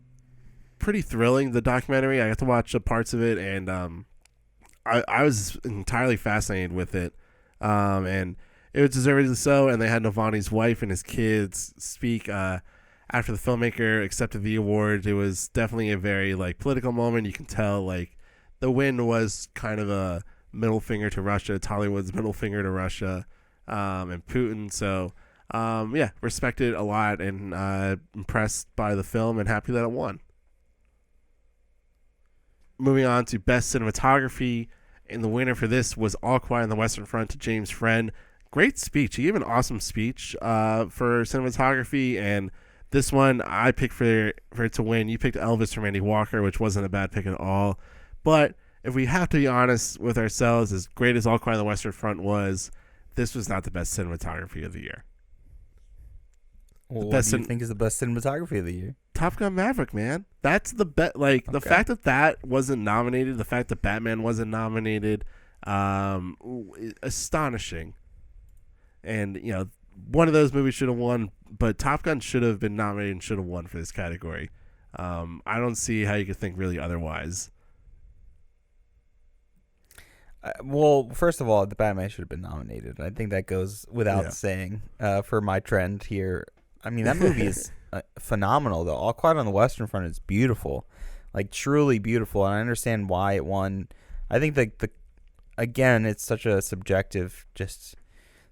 thrilling, the documentary. I got to watch parts of it, and I was entirely fascinated with it. And it was deservedly so. And they had Navalny's wife and his kids speak after the filmmaker accepted the award. It was definitely a very political moment. You can tell the win was kind of a middle finger to Russia. It's Hollywood's middle finger to Russia and Putin. So, respected a lot and impressed by the film and happy that it won. Moving on to Best Cinematography, and the winner for this was All Quiet on the Western Front to James Friend. Great speech. He gave an awesome speech for cinematography, and this one I picked for it to win. You picked Elvis from Andy Walker, which wasn't a bad pick at all. But if we have to be honest with ourselves, as great as All Quiet on the Western Front was, this was not the best cinematography of the year. Well, what do you think is the best cinematography of the year? Top Gun Maverick, man. That's the bet. The fact that wasn't nominated, the fact that Batman wasn't nominated, astonishing. And one of those movies should have won, but Top Gun should have been nominated and should have won for this category. I don't see how you could think really otherwise. Well, first of all, the Batman should have been nominated. I think that goes without saying for my trend here. I mean, that movie is phenomenal, though. All Quiet on the Western Front is beautiful, truly beautiful, and I understand why it won. I think again, it's such a subjective. Just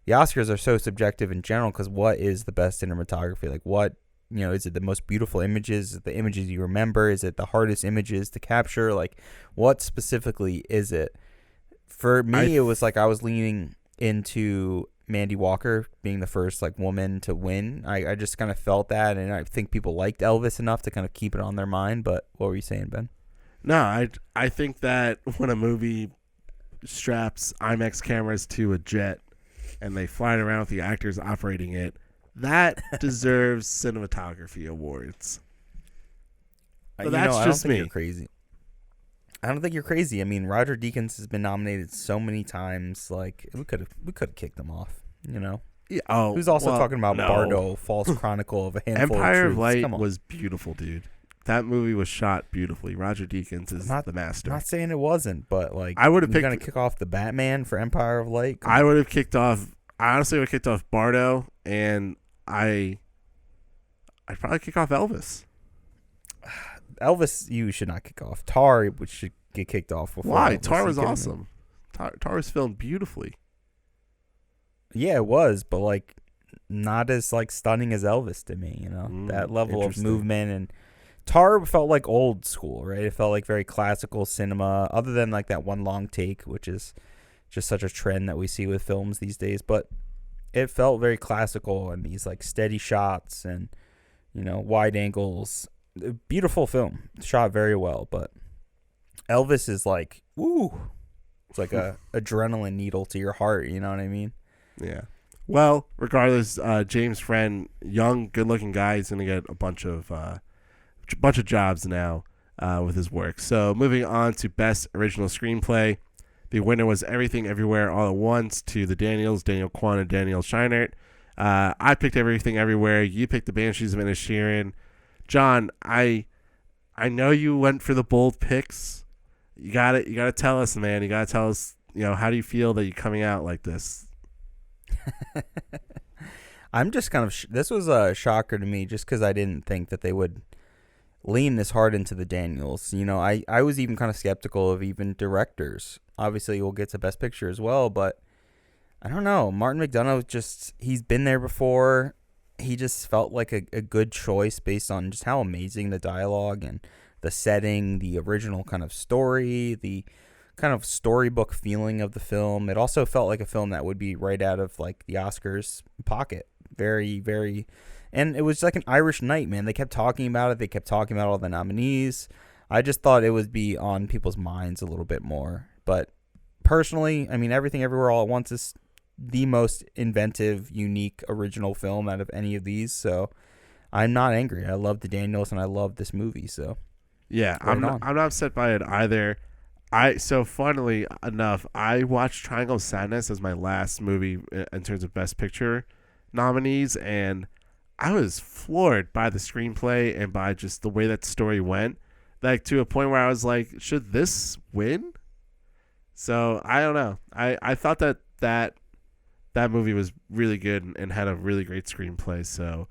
the Oscars are so subjective in general because what is the best cinematography? What is it the most beautiful images? Is it the images you remember? Is it the hardest images to capture? What specifically is it? For me, it was I was leaning into Mandy Walker being the first woman to win. I just kind of felt that, and I think people liked Elvis enough to kind of keep it on their mind. But what were you saying, Ben? No, I think that when a movie straps IMAX cameras to a jet and they fly it around with the actors operating it, that deserves cinematography awards. But that's just me. You're crazy. I don't think you're crazy. I mean, Roger Deakins has been nominated so many times. We could have kicked him off. Yeah, who's also talking about Bardo, False Chronicle of a Handful Empire of of Truths. Light was beautiful, dude. That movie was shot beautifully. Roger Deakins is the master. I'm not saying it wasn't, but I would have picked. Going to kick off the Batman for Empire of Light. I would have kicked off. I honestly would have kicked off Bardo, and I'd probably kick off Elvis. Elvis, you should not kick off. Tar, which should get kicked off before. Why? Tar was awesome. Tar was filmed beautifully. Yeah, it was, but not as stunning as Elvis to me. That level of movement, and Tar felt like old school, right? It felt like very classical cinema, other than that one long take, which is just such a trend that we see with films these days. But it felt very classical, and these steady shots and wide angles. Beautiful film, shot very well, but Elvis is woo. It's a adrenaline needle to your heart. You know what I mean? Yeah. Well, regardless, James Friend, young, good-looking guy, is going to get a bunch of jobs now with his work. So moving on to Best Original Screenplay, the winner was Everything Everywhere All at Once to the Daniels, Daniel Kwan and Daniel Scheinert. I picked Everything Everywhere. You picked The Banshees of Inisherin. John, I know you went for the bold picks. You gotta tell us, man. You gotta tell us how do you feel that you're coming out like this? I'm just kind of this was a shocker to me just because I didn't think that they would lean this hard into the Daniels. I was even kind of skeptical of even directors. Obviously, we'll get to Best Picture as well, but I don't know. Martin McDonagh he's been there before. He just felt like a good choice based on just how amazing the dialogue and the setting, the original kind of story, the kind of storybook feeling of the film. It also felt like a film that would be right out of like the Oscars pocket. Very, very, and it was like an Irish night, man. They kept talking about it. They kept talking about all the nominees. I just thought it would be on people's minds a little bit more. But personally, I mean, Everything Everywhere All at Once is the most inventive, unique, original film out of any of these. So I'm not angry. I love the Daniels and I love this movie. So yeah, I'm not upset by it either. So funnily enough, I watched Triangle of Sadness as my last movie in terms of Best Picture nominees, and I was floored by the screenplay and by just the way that story went, like to a point where I was like, should this win? So I don't know. I thought that movie was really good and had a really great screenplay. So,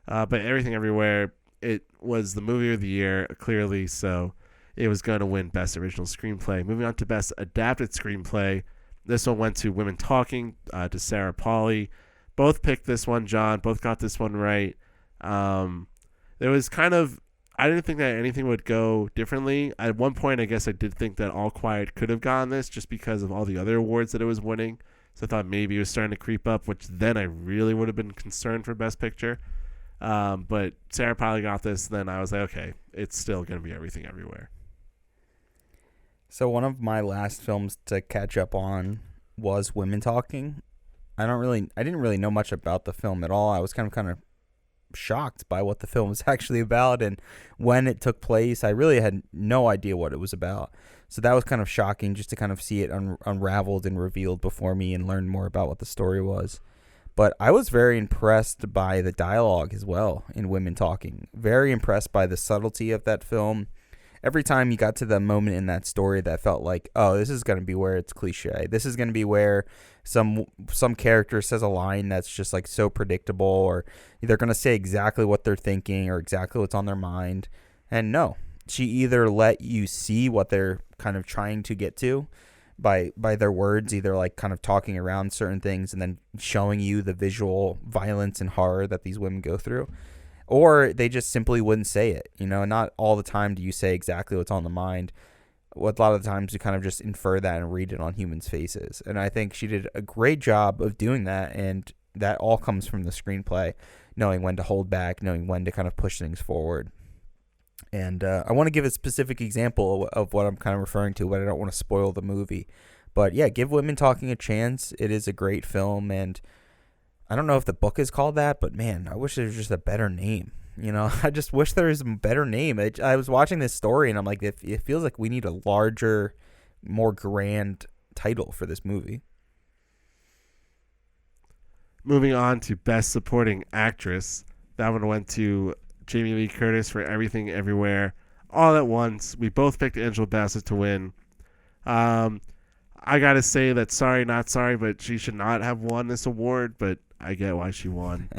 but Everything Everywhere, it was the movie of the year clearly. So it was going to win Best Original Screenplay. Moving on to Best Adapted Screenplay, this one went to Women Talking, to Sarah Polley. Both picked this one, John. Both got this one right. There was I didn't think that anything would go differently. At one point, I guess I did think that All Quiet could have gotten this just because of all the other awards that it was winning. So I thought maybe it was starting to creep up, which then I really would have been concerned for Best Picture. But Sarah Polley got this, then I was like, okay, it's still going to be Everything Everywhere. So one of my last films to catch up on was Women Talking. I didn't really know much about the film at all. I was kind of shocked by what the film was actually about, and when it took place, I really had no idea what it was about. So that was kind of shocking just to kind of see it unraveled and revealed before me and learn more about what the story was. But I was very impressed by the dialogue as well in Women Talking. Very impressed by the subtlety of that film. Every time you got to the moment in that story that felt like, oh, this is going to be where it's cliche. This is going to be where some character says a line that's just like so predictable, or they're going to say exactly what they're thinking or exactly what's on their mind. And no, she either let you see what they're kind of trying to get to by their words, either like kind of talking around certain things and then showing you the visual violence and horror that these women go through. Or they just simply wouldn't say it. Not all the time do you say exactly what's on the mind. A lot of the times you kind of just infer that and read it on humans' faces. And I think she did a great job of doing that. And that all comes from the screenplay, knowing when to hold back, knowing when to kind of push things forward. And I want to give a specific example of what I'm kind of referring to, but I don't want to spoil the movie. But yeah, give Women Talking a chance. It is a great film, and I don't know if the book is called that, but man, I wish there was just a better name. I just wish there was a better name. I was watching this story and I'm like, it feels like we need a larger, more grand title for this movie. Moving on to Best Supporting Actress. That one went to Jamie Lee Curtis for Everything Everywhere All at Once. We both picked Angela Bassett to win. I got to say that sorry, not sorry, but she should not have won this award, but I get why she won.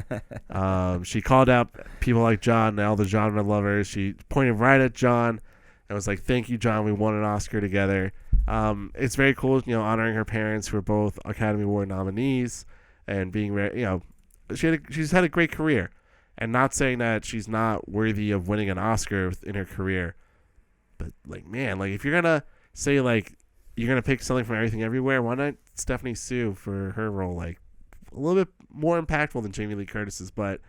She called out people like John and all the genre lovers. She pointed right at John and was like, thank you, John. We won an Oscar together. It's very cool, honoring her parents who are both Academy Award nominees and being, she's had a great career, and not saying that she's not worthy of winning an Oscar in her career. But if you're going to say you're going to pick something from Everything Everywhere, why not Stephanie Sue for her role? A little bit more impactful than Jamie Lee Curtis's, but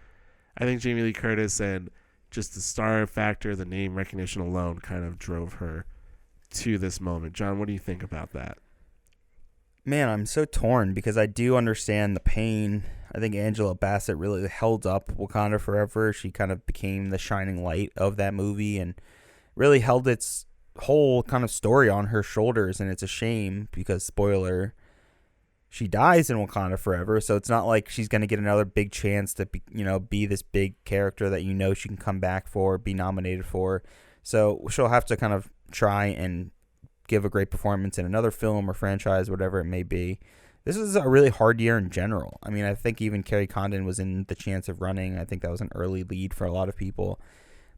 I think Jamie Lee Curtis and just the star factor, the name recognition alone kind of drove her to this moment. John, what do you think about that? Man, I'm so torn because I do understand the pain. I think Angela Bassett really held up Wakanda Forever. She kind of became the shining light of that movie and really held its whole kind of story on her shoulders. And it's a shame because, spoiler, she dies in Wakanda Forever. So it's not like she's going to get another big chance to be this big character that she can come back for, be nominated for. So she'll have to kind of try and give a great performance in another film or franchise, whatever it may be. This is a really hard year in general. I mean, I think even Carrie Condon was in The Chance of Running. I think that was an early lead for a lot of people.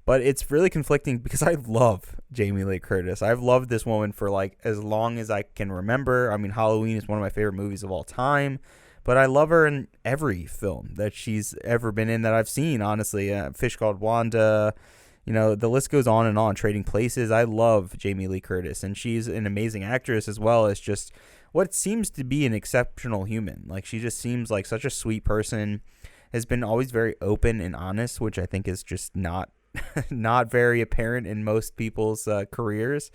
But it's really conflicting because I love Jamie Lee Curtis. I've loved this woman for like as long as I can remember. I mean, Halloween is one of my favorite movies of all time. But I love her in every film that she's ever been in that I've seen, honestly. Fish Called Wanda, you know, the list goes on and on. Trading Places. I love Jamie Lee Curtis. And she's an amazing actress as well as just what seems to be an exceptional human. Like, she just seems like such a sweet person. Has been always very open and honest, which I think is just not very apparent in most people's careers.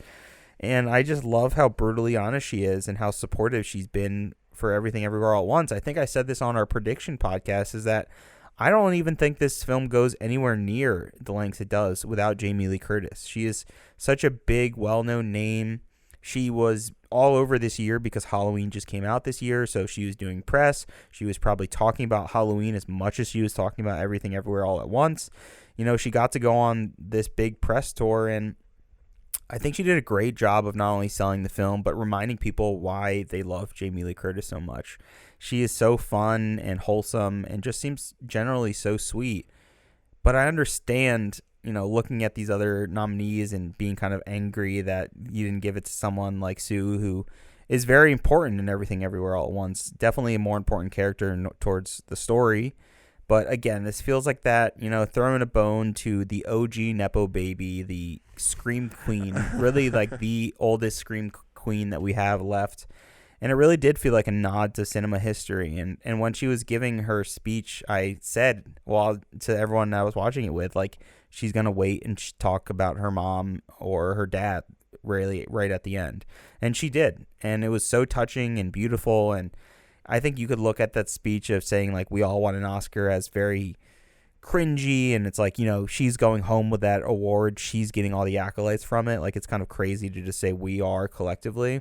And I just love how brutally honest she is and how supportive she's been for Everything Everywhere All at Once. I think I said this on our prediction podcast, is that I don't even think this film goes anywhere near the lengths it does without Jamie Lee Curtis. She is such a big, well-known name. She was all over this year because Halloween just came out this year, so she was doing press. She was probably talking about Halloween as much as she was talking about Everything Everywhere All at Once. You know, she got to go on this big press tour, and I think she did a great job of not only selling the film, but reminding people why they love Jamie Lee Curtis so much. She is so fun and wholesome and just seems generally so sweet. But I understand, you know, looking at these other nominees and being kind of angry that you didn't give it to someone like Sue, who is very important in Everything Everywhere All at Once. Definitely a more important character towards the story. But again, this feels like that, you know, throwing a bone to the OG Nepo baby, the Scream Queen, really like the oldest Scream Queen that we have left. And it really did feel like a nod to cinema history. And when she was giving her speech, I said, well, to everyone I was watching it with, like, she's going to wait and talk about her mom or her dad really right at the end. And she did. And it was so touching and beautiful. And I think you could look at that speech of saying, like, we all want an Oscar as very cringy. And it's like, you know, she's going home with that award. She's getting all the accolades from it. Like, it's kind of crazy to just say we are collectively.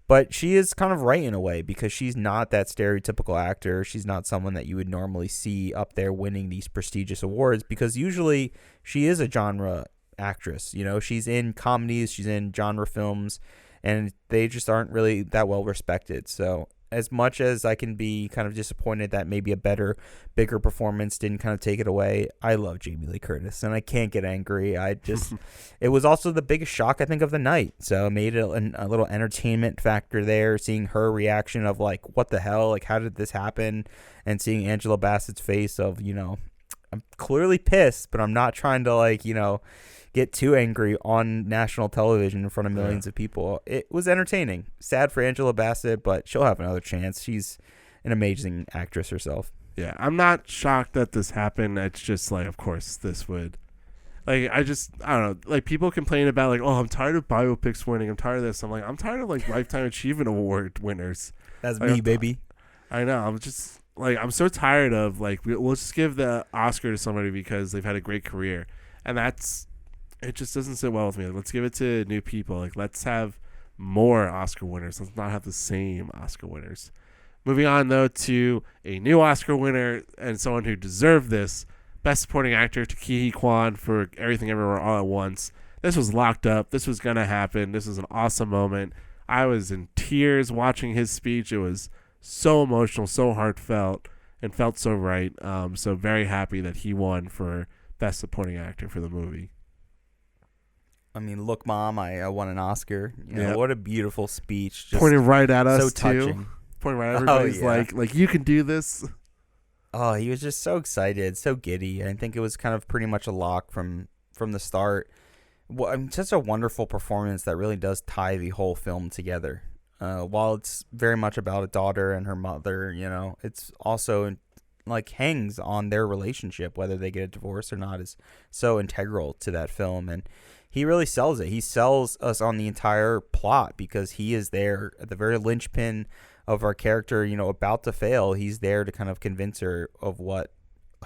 But she is kind of right in a way because she's not that stereotypical actor. She's not someone that you would normally see up there winning these prestigious awards because usually she is a genre actress. You know, she's in comedies, she's in genre films, and they just aren't really that well respected. So as much as I can be kind of disappointed that maybe a better, bigger performance didn't kind of take it away, I love Jamie Lee Curtis, and I can't get angry. It was also the biggest shock, I think, of the night. So it made a little entertainment factor there, seeing her reaction of, like, what the hell? Like, how did this happen? And seeing Angela Bassett's face of, you know, I'm clearly pissed, but I'm not trying to, like, you know, get too angry on national television in front of millions of people. It was entertaining. Sad for Angela Bassett, but she'll have another chance. She's an amazing actress herself. Yeah, I'm not shocked that this happened. It's just like, of course, this would. Like, I don't know. Like, people complain about, like, oh, I'm tired of biopics winning. I'm tired of this. I'm like, I'm tired of, like, Lifetime Achievement Award winners. That's like, me, baby. I know. I'm just, like, I'm so tired of, like, we'll just give the Oscar to somebody because they've had a great career. And it just doesn't sit well with me. Let's give it to new people. Like, let's have more Oscar winners. Let's not have the same Oscar winners. Moving on, though, to a new Oscar winner and someone who deserved this. Best Supporting Actor, Takehi Kwan for Everything Everywhere All at Once. This was locked up. This was going to happen. This was an awesome moment. I was in tears watching his speech. It was so emotional, so heartfelt, and felt so right. So very happy that he won for Best Supporting Actor for the movie. I mean, look, Mom, I won an Oscar. You know, what a beautiful speech. Just pointing right at us, so too. Touching. Pointing right at everybody's like, you can do this. Oh, he was just so excited, so giddy. I think it was kind of pretty much a lock from the start. Well, I mean, such a wonderful performance that really does tie the whole film together. While it's very much about a daughter and her mother, you know, it's also like hangs on their relationship, whether they get a divorce or not, is so integral to that film. And he really sells it. He sells us on the entire plot because he is there at the very linchpin of our character, you know, about to fail. He's there to kind of convince her of what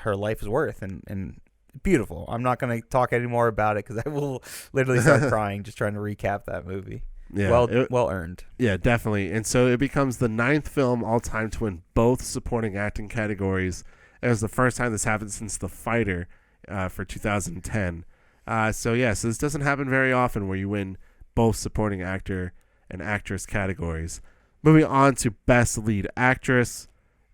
her life is worth, and beautiful. I'm not going to talk any more about it because I will literally start crying just trying to recap that movie. Yeah, well earned. Yeah, definitely. And so it becomes the 9th film all time to win both supporting acting categories. It was the first time this happened since The Fighter for 2010. So this doesn't happen very often where you win both supporting actor and actress categories. Moving on to Best Lead Actress.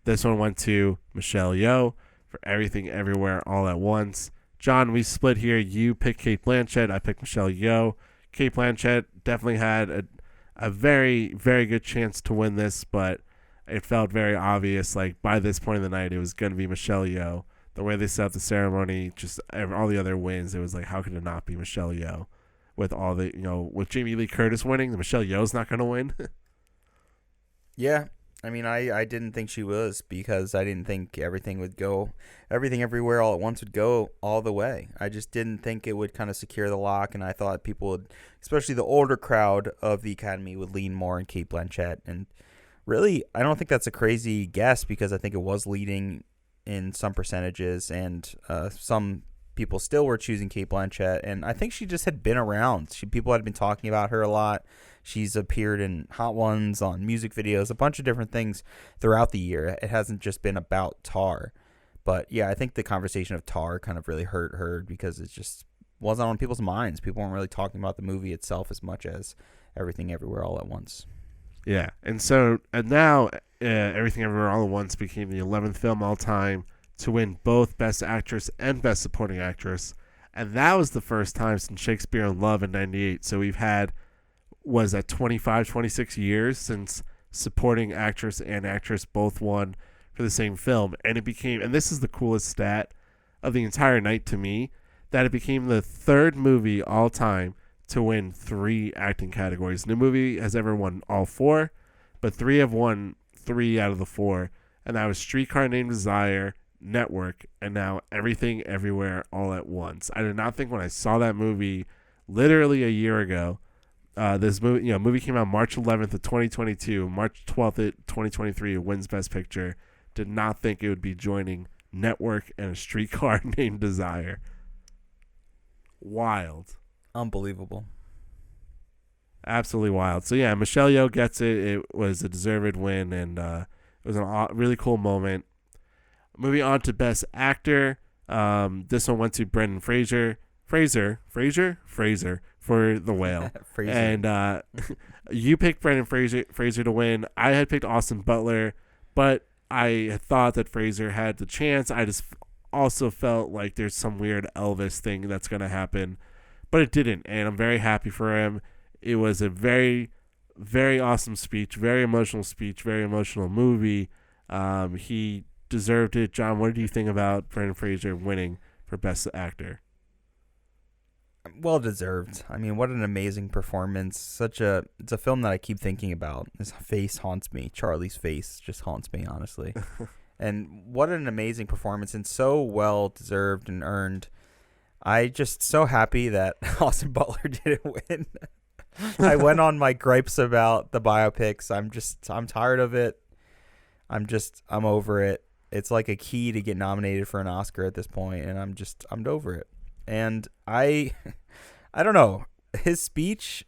This one went to Michelle Yeoh for Everything Everywhere All at Once. John, we split here. You picked Cate Blanchett. I picked Michelle Yeoh. Cate Blanchett definitely had a very, very good chance to win this, but it felt very obvious. Like, by this point in the night, it was going to be Michelle Yeoh. The way they set up the ceremony, just all the other wins, it was like, how could it not be Michelle Yeoh? With all the, with Jamie Lee Curtis winning, Michelle Yeoh's not going to win. Yeah. I mean, I didn't think she was, because I didn't think Everything Everywhere All at Once would go all the way. I just didn't think it would kind of secure the lock, and I thought people would, especially the older crowd of the Academy, would lean more on Cate Blanchett. And really, I don't think that's a crazy guess, because I think it was leading in some percentages, and some people still were choosing Cate Blanchett, and I think she just had been around. People had been talking about her a lot. She's appeared in Hot Ones, on music videos, a bunch of different things throughout the year. It hasn't just been about Tar. But yeah, I think the conversation of Tar kind of really hurt her, because it just wasn't on people's minds. People weren't really talking about the movie itself as much as Everything Everywhere All at Once. Yeah, and now Everything Everywhere All at Once became the 11th film all time to win both Best Actress and Best Supporting Actress. And that was the first time since Shakespeare in Love in 98. So we've had, 26 years since supporting actress and actress both won for the same film. And this is the coolest stat of the entire night to me, that it became the third movie all time to win 3 acting categories. No movie has ever won all 4, but 3 have won 3 out of the 4. And that was Streetcar Named Desire, Network, and now Everything Everywhere All at Once. I did not think when I saw that movie literally a year ago, this movie came out March 11th of 2022, March 12th of 2023, it wins Best Picture. Did not think it would be joining Network and A Streetcar Named Desire. Wild. Unbelievable. Absolutely wild. So yeah, Michelle Yeoh gets it. It was a deserved win, and it was a really cool moment. Moving on to Best Actor. This one went to Brendan Fraser for The Whale. And you picked Brendan Fraser to win. I had picked Austin Butler, but I thought that Fraser had the chance. I just also felt like there's some weird Elvis thing that's going to happen, but it didn't, and I'm very happy for him. It was a very, very awesome speech, very emotional speech, very emotional movie. He deserved it. John, what did you think about Brendan Fraser winning for Best Actor? Well deserved. I mean, what an amazing performance. It's a film that I keep thinking about. His face haunts me. Charlie's face just haunts me, honestly. And what an amazing performance, and so well deserved and earned. I just so happy that Austin Butler didn't win. I went on my gripes about the biopics. I'm tired of it. I'm over it. It's like a key to get nominated for an Oscar at this point, and I'm over it. And I don't know, his speech,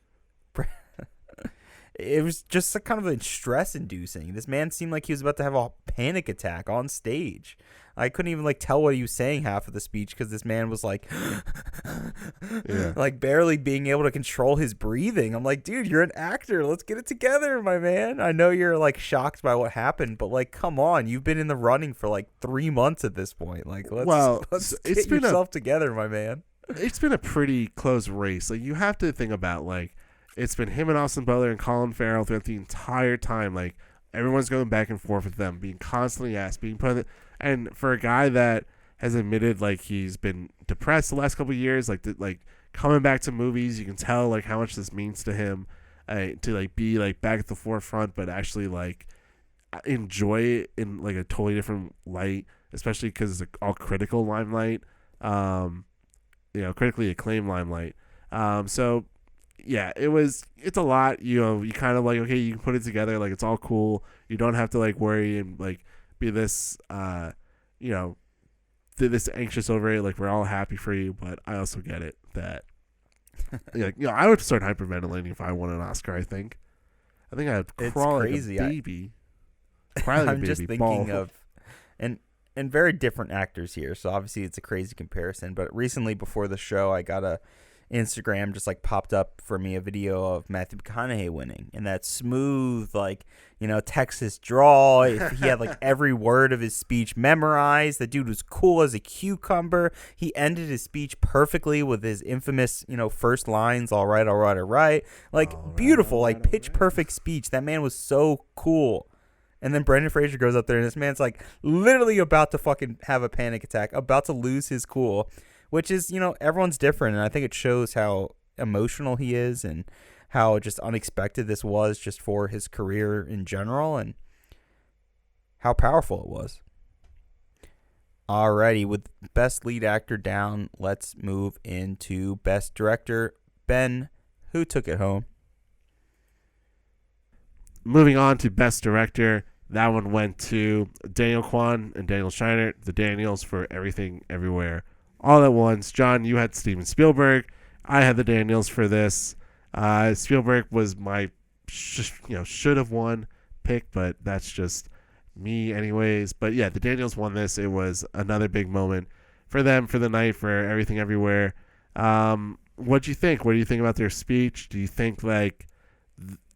it was just kind of stress inducing. This man seemed like he was about to have a panic attack on stage. I couldn't even tell what he was saying half of the speech, because this man was barely being able to control his breathing. I'm like, dude, you're an actor. Let's get it together, my man. I know you're shocked by what happened, but come on, you've been in the running for 3 months at this point. Let's get yourself together, my man. It's been a pretty close race. You have to think about it's been him and Austin Butler and Colin Farrell throughout the entire time. Everyone's going back and forth with them, being constantly asked, being put. And for a guy that has admitted he's been depressed the last couple of years, coming back to movies, you can tell how much this means to him, to be back at the forefront, but actually enjoy it in a totally different light, especially because it's all critical limelight, critically acclaimed limelight. So yeah, it's a lot. You kind of okay, you can put it together, it's all cool. You don't have to worry and be this this anxious over it. We're all happy for you, but I also get it that I would start hyperventilating if I won an Oscar. I think I'd crawl like a baby. I'm just thinking of and very different actors here, so obviously it's a crazy comparison. But recently, before the show, I got a Instagram just like popped up for me a video of Matthew McConaughey winning, and that smooth, like, you know, Texas drawl. He had like every word of his speech memorized. The dude was cool as a cucumber. He ended his speech perfectly with his infamous, you know, first lines, all right, all right, all right. Like, all beautiful, right, like pitch perfect speech. That man was so cool. And then Brendan Fraser goes up there, and this man's like literally about to fucking have a panic attack, about to lose his cool, which is, you know, everyone's different. And I think it shows how emotional he is and how just unexpected this was just for his career in general and how powerful it was. Alrighty, with Best Lead Actor down, let's move into Best Director. Ben, who took it home? Moving on to Best Director, that one went to Daniel Kwan and Daniel Scheinert, the Daniels, for Everything Everywhere All at Once. John, you had Steven Spielberg. I had the Daniels for this. Spielberg was my should have won pick, but that's just me anyways. But yeah, the Daniels won this. It was another big moment for them, for the night, for Everything Everywhere. What do you think? What do you think about their speech? Do you think like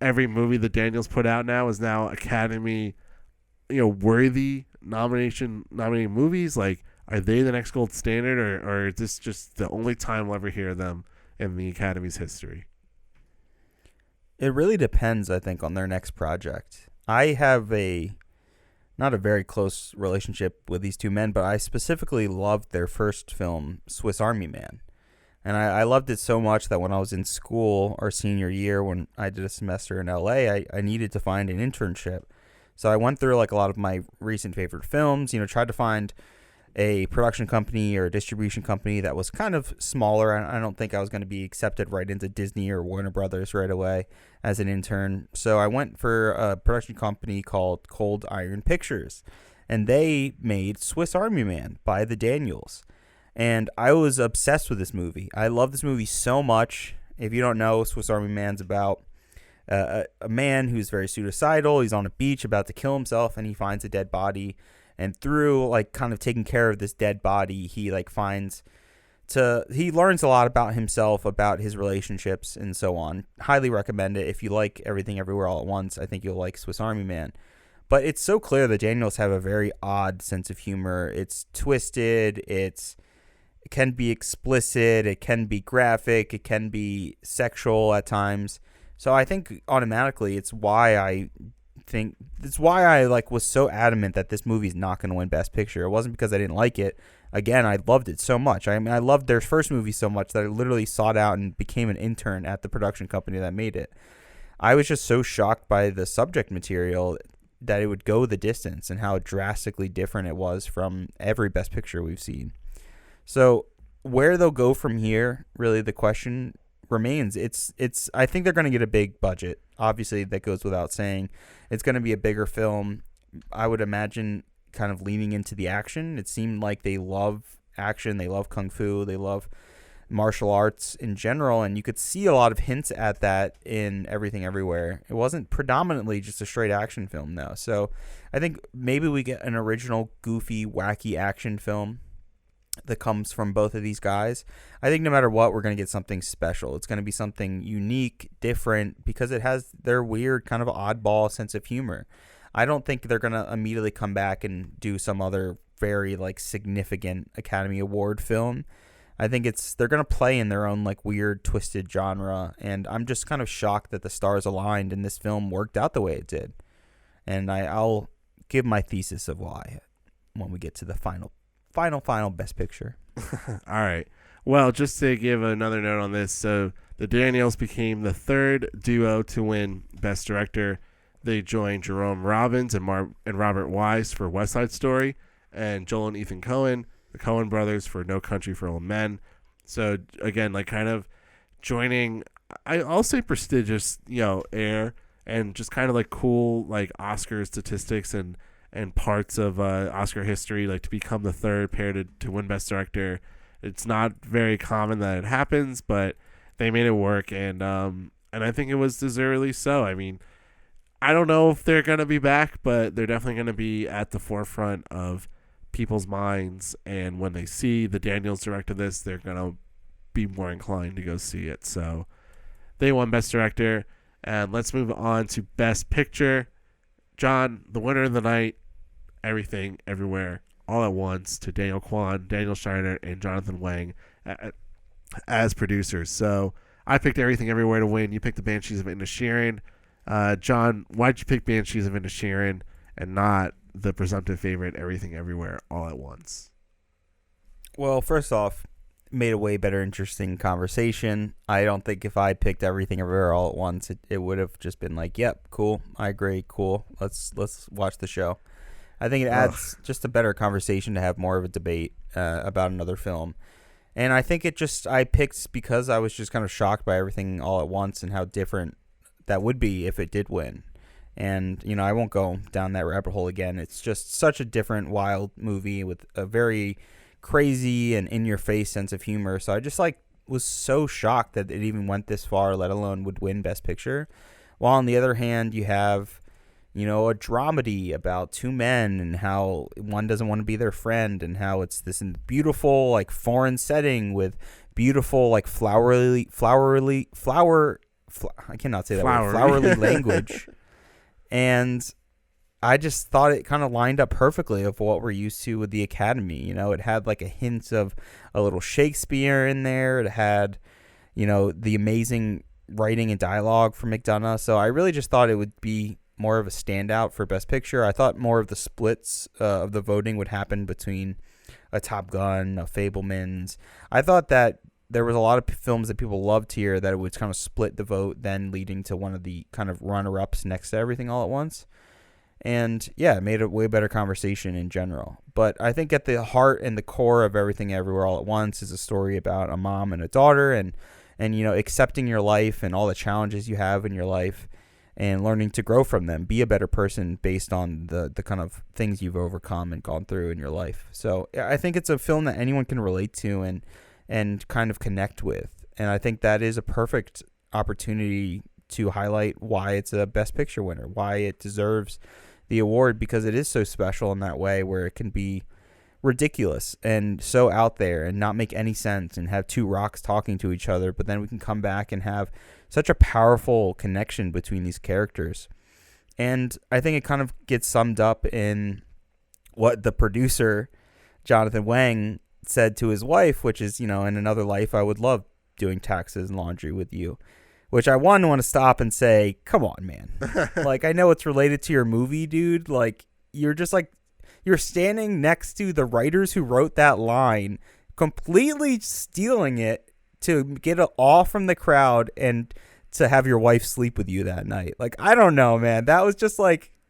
every movie the Daniels put out now is now Academy, worthy nominating movies? Like, are they the next gold standard, or is this just the only time we'll ever hear them in the Academy's history? It really depends, I think, on their next project. I have not a very close relationship with these two men, but I specifically loved their first film, Swiss Army Man. And I loved it so much that when I was in school, our senior year, when I did a semester in LA, I needed to find an internship. So I went through like a lot of my recent favorite films, tried to find a production company or a distribution company that was kind of smaller. I don't think I was going to be accepted right into Disney or Warner Brothers right away as an intern. So I went for a production company called Cold Iron Pictures, and they made Swiss Army Man by the Daniels. And I was obsessed with this movie. I love this movie so much. If you don't know, Swiss Army Man's about a man who's very suicidal. He's on a beach about to kill himself, and he finds a dead body. And through like kind of taking care of this dead body, he learns a lot about himself, about his relationships, and so on. Highly recommend it. If you like Everything Everywhere All at Once, I think you'll like Swiss Army Man. But it's so clear the Daniels have a very odd sense of humor. It's twisted. It can be explicit. It can be graphic. It can be sexual at times. So I think automatically it's why I was so adamant that this movie's not going to win Best Picture. It wasn't because I didn't like it. Again, I loved it so much. I mean, I loved their first movie so much that I literally sought out and became an intern at the production company that made it. I was just so shocked by the subject material that it would go the distance and how drastically different it was from every Best Picture we've seen. So where they'll go from here, really the question remains. I think they're going to get a big budget. Obviously, that goes without saying. It's going to be a bigger film. I would imagine kind of leaning into the action. It seemed like they love action. They love kung fu. They love martial arts in general. And you could see a lot of hints at that in Everything Everywhere. It wasn't predominantly just a straight action film, though. So I think maybe we get an original, goofy, wacky action film that comes from both of these guys. I think no matter what, we're going to get something special. It's going to be something unique, different, because it has their weird kind of oddball sense of humor. I don't think they're going to immediately come back and do some other very like significant Academy Award film. I think they're going to play in their own like weird twisted genre, and I'm just kind of shocked that the stars aligned and this film worked out the way it did. And I'll give my thesis of why when we get to the final Best Picture. All right. Well, just to give another note on this, so the Daniels became the third duo to win Best Director. They joined Jerome Robbins and Robert Wise for West Side Story, and Joel and Ethan Coen, the Coen brothers, for No Country for Old Men. So again, like kind of joining, I'll say prestigious, air, and just kind of like cool like Oscar statistics and parts of Oscar history, like to become the third pair to win Best Director. It's not very common that it happens, but they made it work, and I think it was deservedly so. I mean, I don't know if they're going to be back, but they're definitely going to be at the forefront of people's minds, and when they see the Daniels directed this, they're going to be more inclined to go see it. So they won Best Director. And let's move on to Best Picture. John, the winner of the night, Everything, Everywhere, All at Once, to Daniel Kwan, Daniel Scheinert, and Jonathan Wang as producers. So I picked Everything, Everywhere to win. You picked The Banshees of Inisherin. John, why'd you pick Banshees of Inisherin and not the presumptive favorite, Everything, Everywhere, All at Once? Well, first off, made a way better, interesting conversation. I don't think if I picked Everything Everywhere All at Once, it would have just been like, yep, cool, I agree, cool, let's watch the show. I think it adds just a better conversation to have more of a debate about another film. And I think I picked because I was just kind of shocked by Everything All at Once and how different that would be if it did win. And, I won't go down that rabbit hole again. It's just such a different, wild movie with a very crazy and in-your-face sense of humor. So I just was so shocked that it even went this far, let alone would win Best Picture. While on the other hand, you have, a dramedy about two men and how one doesn't want to be their friend and how it's this beautiful, foreign setting with beautiful, I cannot say that word, flowery language. And I just thought it kind of lined up perfectly of what we're used to with the Academy. It had a hint of a little Shakespeare in there. It had, the amazing writing and dialogue from McDonough. So I really just thought it would be more of a standout for Best Picture. I thought more of the splits of the voting would happen between a Top Gun, a Fabelmans. I thought that there was a lot of films that people loved here that it would kind of split the vote, then leading to one of the kind of runner-ups next to Everything All at Once. And yeah, it made a way better conversation in general. But I think at the heart and the core of Everything Everywhere All at Once is a story about a mom and a daughter and accepting your life and all the challenges you have in your life and learning to grow from them, be a better person based on the kind of things you've overcome and gone through in your life. So I think it's a film that anyone can relate to and kind of connect with. And I think that is a perfect opportunity to highlight why it's a Best Picture winner, why it deserves the award, because it is so special in that way where it can be ridiculous and so out there and not make any sense and have two rocks talking to each other, but then we can come back and have such a powerful connection between these characters. And I think it kind of gets summed up in what the producer, Jonathan Wang, said to his wife, which is, in another life, I would love doing taxes and laundry with you. Which I want to stop and say, come on, man. I know it's related to your movie, dude. You're standing next to the writers who wrote that line, completely stealing it to get it all from the crowd and to have your wife sleep with you that night. I don't know, man. That was just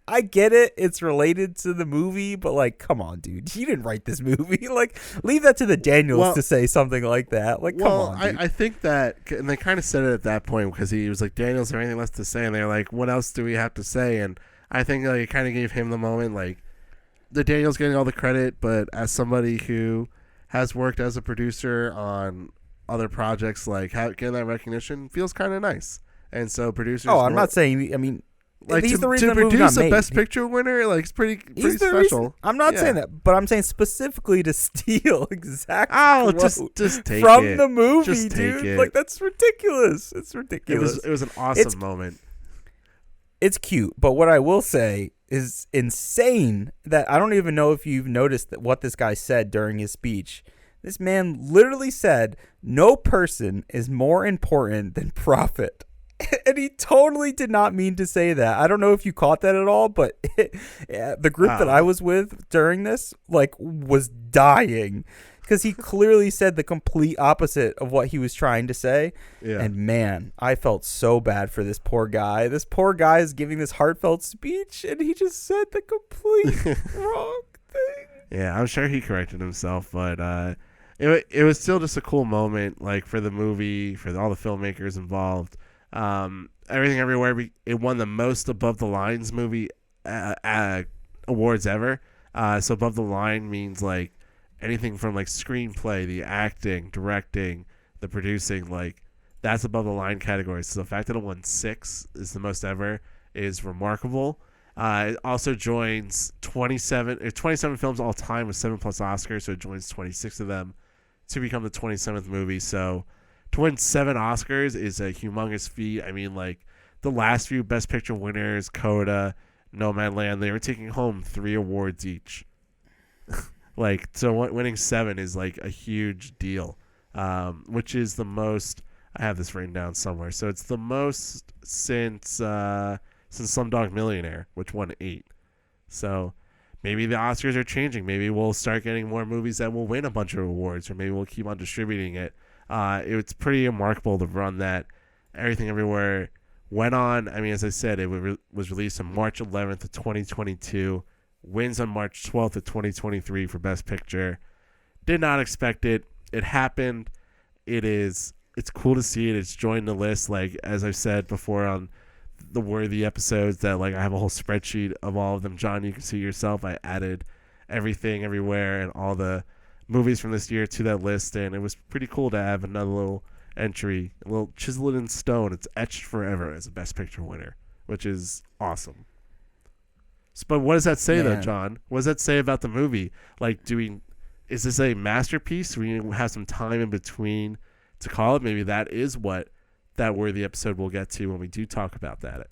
I get it. It's related to the movie, but come on, dude. You didn't write this movie. Leave that to the Daniels to say something like that. Come on, dude. I think that, and they kind of said it at that point because he was like, Daniels, is there anything less to say? And they're like, what else do we have to say? And I think it kind of gave him the moment, the Daniels getting all the credit, but as somebody who has worked as a producer on other projects, getting that recognition feels kind of nice. And so producers. Oh, I'm not saying. He's the reason to produce a Best Picture winner, it's pretty special. I'm not saying that, but I'm saying specifically to steal exactly. Oh, just take from it. The movie, just dude. Take it. That's ridiculous. It's ridiculous. It was an awesome moment. It's cute, but what I will say is insane that I don't even know if you've noticed what this guy said during his speech. This man literally said, "No person is more important than profit." And he totally did not mean to say that. I don't know if you caught that at all, but the group that I was with during this, was dying because he clearly said the complete opposite of what he was trying to say. Yeah. And man, I felt so bad for this poor guy. This poor guy is giving this heartfelt speech, and he just said the complete wrong thing. Yeah, I'm sure he corrected himself, but it was still just a cool moment, for the movie, for all the filmmakers involved. Everything Everywhere, it won the most Above the Lines movie awards ever. So Above the Line means anything from screenplay, the acting, directing, the producing, that's above the line category. So the fact that it won 6 is the most ever is remarkable. It also joins 27 films all time with 7+ Oscars, so it joins 26 of them to become the 27th movie. So to win 7 Oscars is a humongous feat. I mean, like, the last few Best Picture winners, Coda, Nomadland, they were taking home 3 awards each. Like, so winning 7 is like a huge deal, which is the most. I have this written down somewhere. So it's the most since Slumdog Millionaire, which won 8. So maybe the Oscars are changing. Maybe we'll start getting more movies that will win a bunch of awards, or maybe we'll keep on distributing it. It's pretty remarkable the run that Everything Everywhere went on. I mean, as I said, it was released on March 11th of 2022. Wins on March 12th of 2023 for Best Picture. Did not expect it. It happened. It's cool to see it. It's joined the list. Like, as I've said before on the worthy episodes, that like I have a whole spreadsheet of all of them. John, you can see yourself. I added Everything Everywhere and all the movies from this year to that list, and it was pretty cool to have another little entry, a little chiseled in stone. It's etched forever as a Best Picture winner, which is awesome. But what does that say, though, John? What does that say about the movie? Like, is this a masterpiece? We have some time in between to call it. Maybe that is what that worthy episode we'll get to when we do talk about that.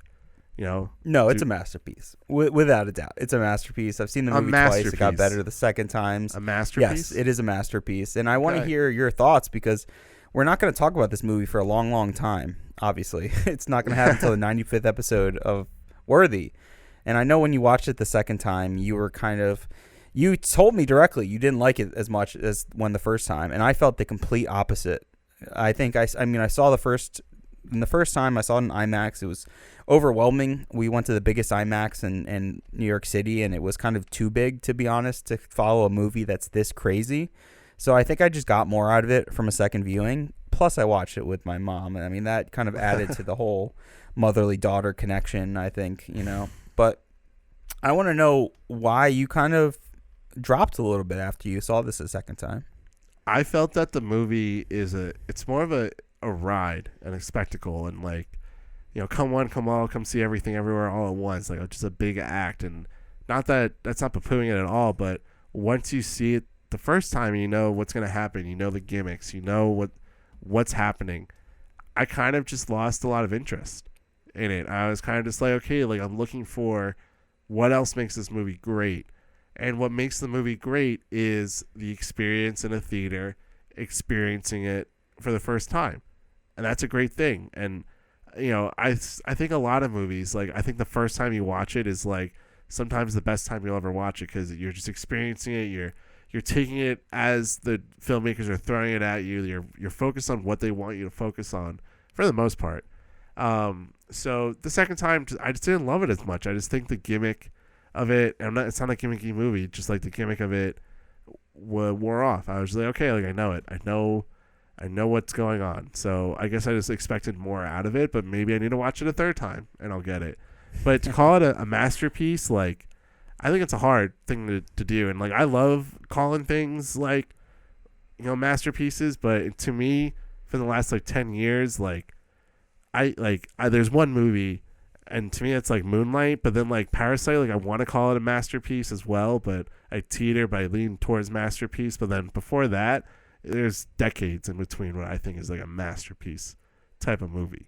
No, it's a masterpiece, without a doubt. It's a masterpiece. I've seen the movie twice. It got better the second time. A masterpiece. Yes, it is a masterpiece, and I want to hear your thoughts, because we're not going to talk about this movie for a long, long time. Obviously, it's not going to happen until the 95th episode of Worthy. And I know when you watched it the second time, you told me directly you didn't like it as much as when the first time, and I felt the complete opposite. I think I saw the first time I saw it in IMAX. It was overwhelming. We went to the biggest IMAX in New York City, and it was kind of too big, to be honest, to follow a movie that's this crazy. So I think I just got more out of it from a second viewing. Plus, I watched it with my mom, and I mean that kind of added to the whole motherly daughter connection, I think, But I want to know why you kind of dropped a little bit after you saw this a second time. I felt that the movie it's more of a ride and a spectacle, and like, come one, come all, come see Everything Everywhere all at once, like just a big act. And not that that's not poo-pooing it at all, but once you see it the first time, you know what's going to happen, the gimmicks, what's happening. I kind of just lost a lot of interest in it. I was kind of just like, okay, like I'm looking for what else makes this movie great. And what makes the movie great is the experience in a theater, experiencing it for the first time. And that's a great thing. And, I think a lot of movies, like, I think the first time you watch it is, like, sometimes the best time you'll ever watch it, because you're just experiencing it. You're taking it as the filmmakers are throwing it at you. You're focused on what they want you to focus on, for the most part. So the second time, I just didn't love it as much. I just think the gimmick of it, it's not a gimmicky movie, just like the gimmick of it wore off. I was just like, okay, like I know it. I know what's going on. So I guess I just expected more out of it, but maybe I need to watch it a third time and I'll get it. But to call it a masterpiece, like, I think it's a hard thing to do. And like, I love calling things like, masterpieces, but to me, for the last like 10 years, like, there's one movie, and to me it's like Moonlight, but then like Parasite, like I want to call it a masterpiece as well, but I teeter by leaning towards masterpiece. But then before that, there's decades in between what I think is like a masterpiece type of movie.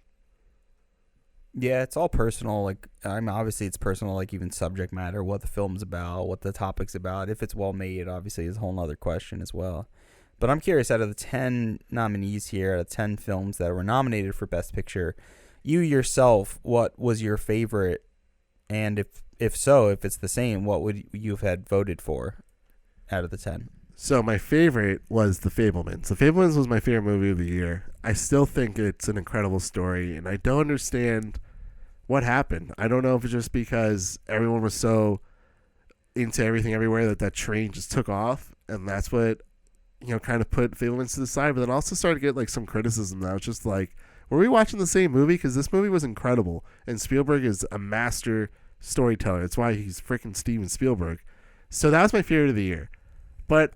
Yeah, it's all personal. Like, obviously it's personal, like even subject matter, what the film's about, what the topic's about. If it's well made, obviously, is a whole other question as well. But I'm curious, out of the 10 nominees here, out of 10 films that were nominated for Best Picture, you yourself, what was your favorite? And if so, if it's the same, what would you have had voted for out of the 10? So my favorite was The Fabelmans. The Fabelmans was my favorite movie of the year. I still think it's an incredible story, and I don't understand what happened. I don't know if it's just because everyone was so into Everything Everywhere that train just took off, and that's what, kind of put Fabelmans to the side. But then also started to get like some criticism now. It's just like, were we watching the same movie? Because this movie was incredible, and Spielberg is a master storyteller. That's why he's freaking Steven Spielberg. So that was my favorite of the year. But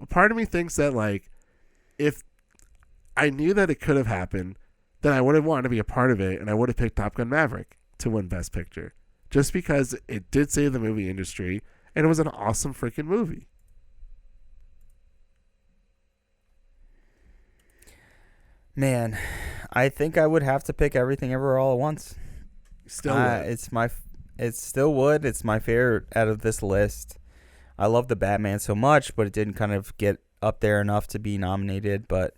part of me thinks that, like, if I knew that it could have happened, then I would have wanted to be a part of it, and I would have picked Top Gun Maverick to win Best Picture. Just because it did save the movie industry, and it was an awesome freaking movie. Man, I think I would have to pick Everything Everywhere All at Once. Still would. It still would. It's my favorite out of this list. I love the Batman so much, but it didn't kind of get up there enough to be nominated. But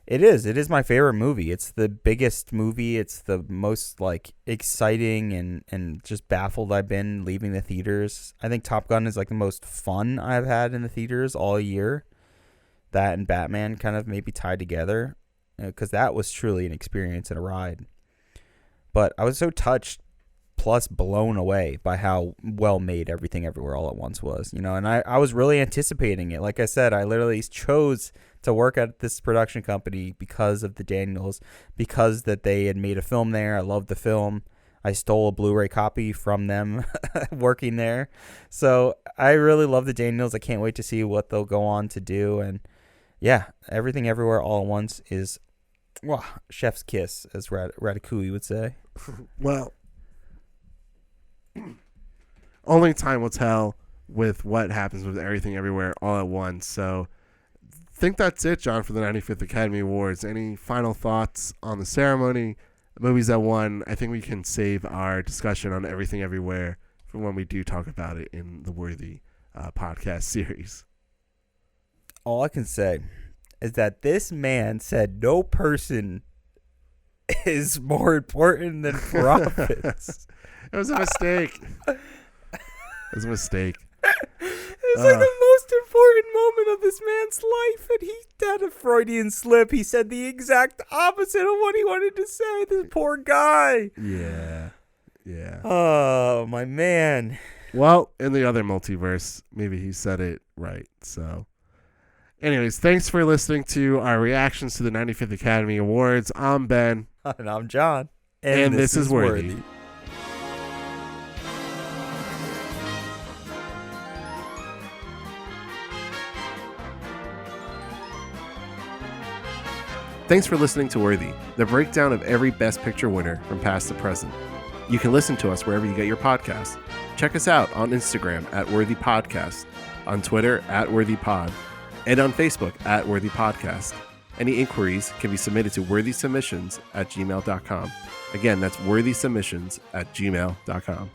it is my favorite movie. It's the biggest movie. It's the most like exciting and just baffled I've been leaving the theaters. I think Top Gun is like the most fun I've had in the theaters all year. That and Batman kind of maybe tied together, because that was truly an experience and a ride. But I was so touched plus blown away by how well made Everything Everywhere All at Once was, and I was really anticipating it. Like I said, I literally chose to work at this production company because of the Daniels, because that they had made a film there. I loved the film. I stole a Blu-ray copy from them working there. So I really love the Daniels. I can't wait to see what they'll go on to do. And yeah, Everything Everywhere All at Once is chef's kiss, as Ratatouille would say. Well, only time will tell with what happens with Everything Everywhere All at Once. So I think that's it, John, for the 95th Academy Awards. Any final thoughts on the ceremony, the movies that won? I think we can save our discussion on Everything Everywhere for when we do talk about it in the Worthy podcast series. All I can say is that this man said no person is more important than profits. It was a mistake. It was a mistake. It's like the most important moment of this man's life, and he had a Freudian slip. He said the exact opposite of what he wanted to say. This poor guy. Yeah. Oh, my man. Well, in the other multiverse, maybe he said it right. So, anyways, thanks for listening to our reactions to the 95th Academy Awards. I'm Ben. And I'm John. And this is Worthy. Thanks for listening to Worthy, the breakdown of every Best Picture winner from past to present. You can listen to us wherever you get your podcasts. Check us out on Instagram at Worthy Podcast, on Twitter at Worthy Pod, and on Facebook at Worthy Podcast. Any inquiries can be submitted to worthysubmissions@gmail.com. Again, that's worthysubmissions@gmail.com.